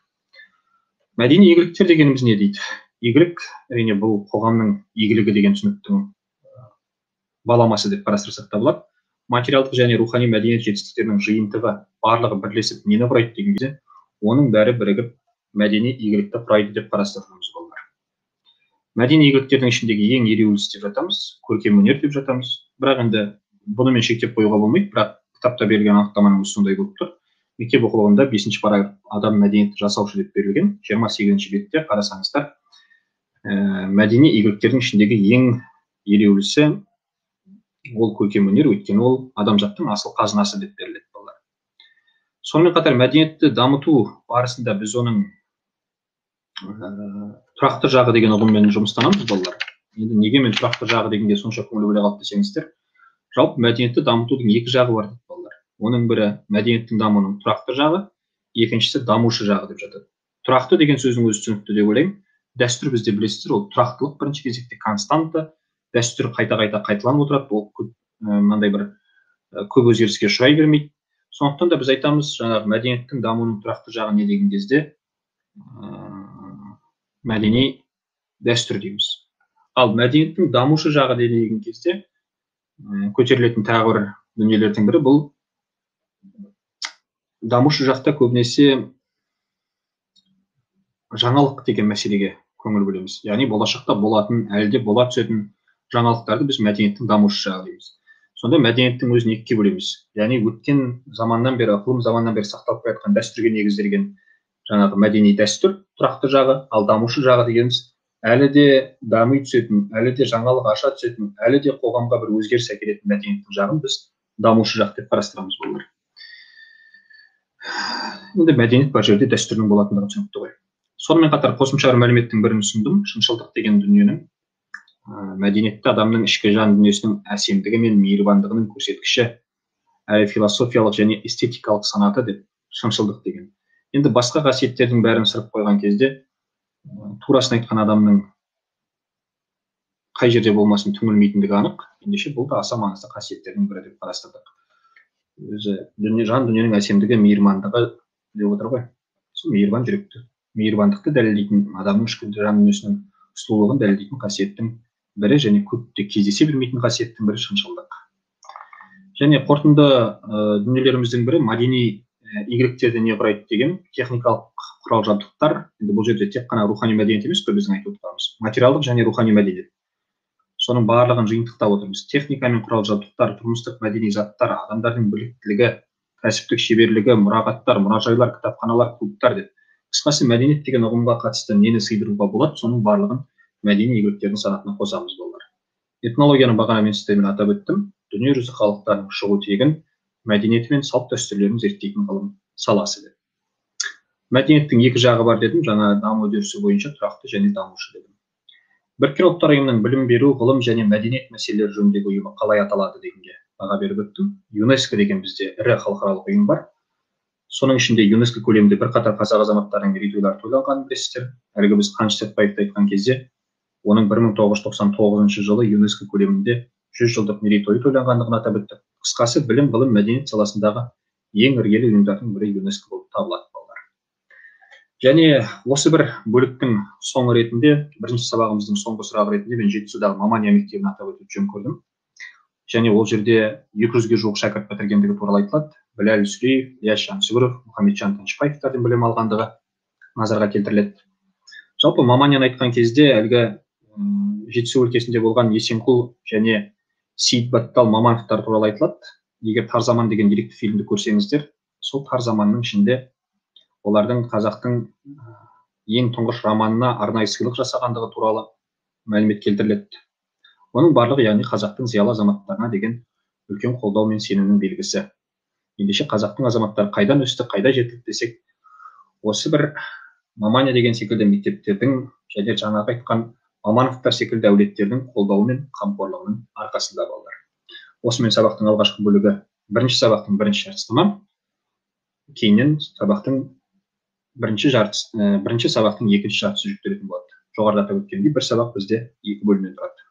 Мәдени игіліктер дегеніміз не дейді? Игілік, әрине, бұл қоғамның игілігі деген түсініктің баламасы деп қарастырсақ та болады. Материалдық және рухани мәдениет жетістіктерінің жиынтығы барлығы бірлесіп нені құрайды деген кезде, оның бәрі бірігіп мәдени игілікті құрайды деп қарастыруымыз болады. Мәдени игіліктердің ішіндегі ең ереуілісі деп жатамыз, көркем өнер деп жатамыз. Бірақ енді бұнымен шектеп қоюға болмайды, бірақ кітапта берілген анықтаманың өзі сондай болып тұр. Мектеп оқулығында 5-ші параграф адам мәдениетті жасаушы деп берілген, 28-ші бетте қарасаңыздар, мәдени игіліктердің ішіндегі ең ереуілісі ол көркем өнер, өйткені ол адамзаттың асыл қазынасы деп беріледі балалар. Сонымен қатар мәдениетті дамыту барысында біз оның тұрақты жағы деген ұғыммен жұмыстанамыз балалар. Енді неге мен тұрақты жағы дегенде сонша көңіл бөле қалды десеңіздер, жалпы мәдениетті дамытудың екі жағы бар дейді балалар. Оның бірі мәдениеттің дамуының тұрақты жағы, екіншісі дамушы жағы деп жатады. Тұрақты деген сөздің өзі түсінікті деп ойлаймын. Дәстүр бізде білесіздер, ол тұрақтылық бірінші кезекте константа, дәстүр қайта-қайта қайталанып отырады, ол мынандай бір көп өзгеріске ұшырай бермейді. Сондықтан да біз айтамыз, жаңағы мәдениеттің дамуының тұрақты жағы не деген кезде мәдени дәстүр дейміз. Ал мәдениеттің дамушы жағы деген кезде көтерілетін тағы бір дүниелердің бірі бұл дамушы жақта көбінесе жаңалық деген мәселеге көңіл бөлеміз. Яғни болашақта болатын, әлде бола түсетін жаңалықтарды біз мәдениеттің дамушы жағы дейміз. Сонда мәдениеттің өзін екіге бөлеміз. Яғни өткен заманнан бері, ықылым заманнан бері сақталып келе жатқан дәстүрге негізделген жаңағы мәдени дәстүр тұрақты жағы, ал дамушы жағы дегеніміз әлі де дами түсетін, әлі де жаңалық аша түсетін, әлі де қоғамға бір өзгеріс әкелетін мәдениеттің жағын біз дамушы жақ деп қарастырамыз балалар. Енді мәдениет бар жерде дәстүрдің болатындығы түсінікті ғой. Сонымен қатар қосымша бір мәліметтің бірін ұсындым. Шыншылдық деген дүниенің мәдениетті адамның ішкі жан дүниесінің әсемдігі мен мейірбандығының көрсеткіші, әрі философиялық және эстетикалық санаты деп шыншылдық деген. Енді басқа қасиеттердің бәрін сырып қойған кезде, турасын айтқан адамның қай жерде болмасын түңілмейтіндігі анық. Ендеше бұл да аса маңызды қасиеттердің бірі деп қарастырдық. Өзі жан дүниенің әсемдігі, мейірбандығы деп отыр ғой. Сол мейірбан жүректі, мейірбандықты дәлелдейтін, адамның ішкі жан дүниесінің сұлулығын дәлелдейтін қасиеттің бірі және көпте кездесе бермейтін қасиеттің бірі шыншылдық. Және қорытынды дүниелеріміздің бірі мәдени игіліктерді не құрайды деген техникалық құрал жабдықтар. Енді бұл жерде тек қана рухани мәдениет емес қой біздің айтып отырғанымыз, материалдық және рухани мәдениет. Соның барлығын жиынтықтап отырмыз. Техника мен құрал жабдықтар, тұрмыстық мәдени заттар, адамдардың біліктілігі, кәсіптік шеберлігі, мұрағаттар, мұражайлар, кітапханалар, клубтар деп. Қысқасы мәдениет деген ұғымға қатысты нені сыйдыруға болады, соның барлығын мәдени игіліктердің санатына қосамыз балалар. Этнологияның бағана мен сіздермен атап өттім. Дүниежүзі халықтарының шығу тегін мәдениеті мен салт дәстүрлерін зерттейтін ғылым саласы деп. Мәдениеттің екі жағы бар дедім, жаңа даму үдерісі бойынша тұрақты және дамушы дедім. Біріккен ұлттар ұйымының білім беру, ғылым және мәдениет мәселелері жөніндегі ұйымы қалай аталады дегенге баға беріп өттім. ЮНЕСКО деген бізде ірі халықаралық ұйым бар. Соның ішінде ЮНЕСКО көлемінде бірқатар қазақ азаматтарының мерейтойлары тойланғанын білесіздер. Әлгі біз Қаныш Сәтпаевты айтқан кезде, оның 1999 жылы ЮНЕСКО көлемінде 100 жылдық мерейтойы тойланғандығын атап өттік. Қысқасы білім, ғылым, мәдениет саласындағы ең іргелі ұйымдардың бірі ЮНЕСКО болып табылады балалар. Және осы бір бөліктің соңы ретінде, бірінші сабағымыздың соңғы сұрағы ретінде мен Жетісудағы Мамания мектебін атап өтіп жөн көрдім. Және ол жерде 200-ге жуық шәкірт бітіргендігі туралы айтылады. Біләл Сүлеев, Ияс Жансүгіров, Мұхамеджан Тынышбаевтардың білім алғандығы назарға келтіріледі. Жалпы Маманияны айтқан кезде әлгі Жетісу өлкесінде болған Есенқұл және Сейіт Баттал Мамановтар туралы айтылады. Егер Тар заман деген деректі фильмді көрсеңіздер, сол Тар заманның ішінде олардың қазақтың ең тұңғыш романына арнайы сыйлық жасағандығы туралы мәлімет келтіріледі. Оның барлығы, яғни қазақтың зиялы азаматтарына деген үлкен қолдау мен сенімнің белгісі. Ендеше қазақтың азаматтары қайдан өсті, қайда жетілді десек, осы бір Мамания деген секілді мектептердің және жаңағы айтқан Мамановтар секілді әулеттердің қолдауы мен қамқорлығының арқасында балалар. Осымен сабақтың алғашқы бөлігі, бірінші сабақтың бірінші жартысы тамам. Кейіннен сабақтың бірінші сабақтың екінші жартысы жүктелетін болады. Жоғарыда атап өткендей, бір сабақ бізде екі бөлімнен тұрады.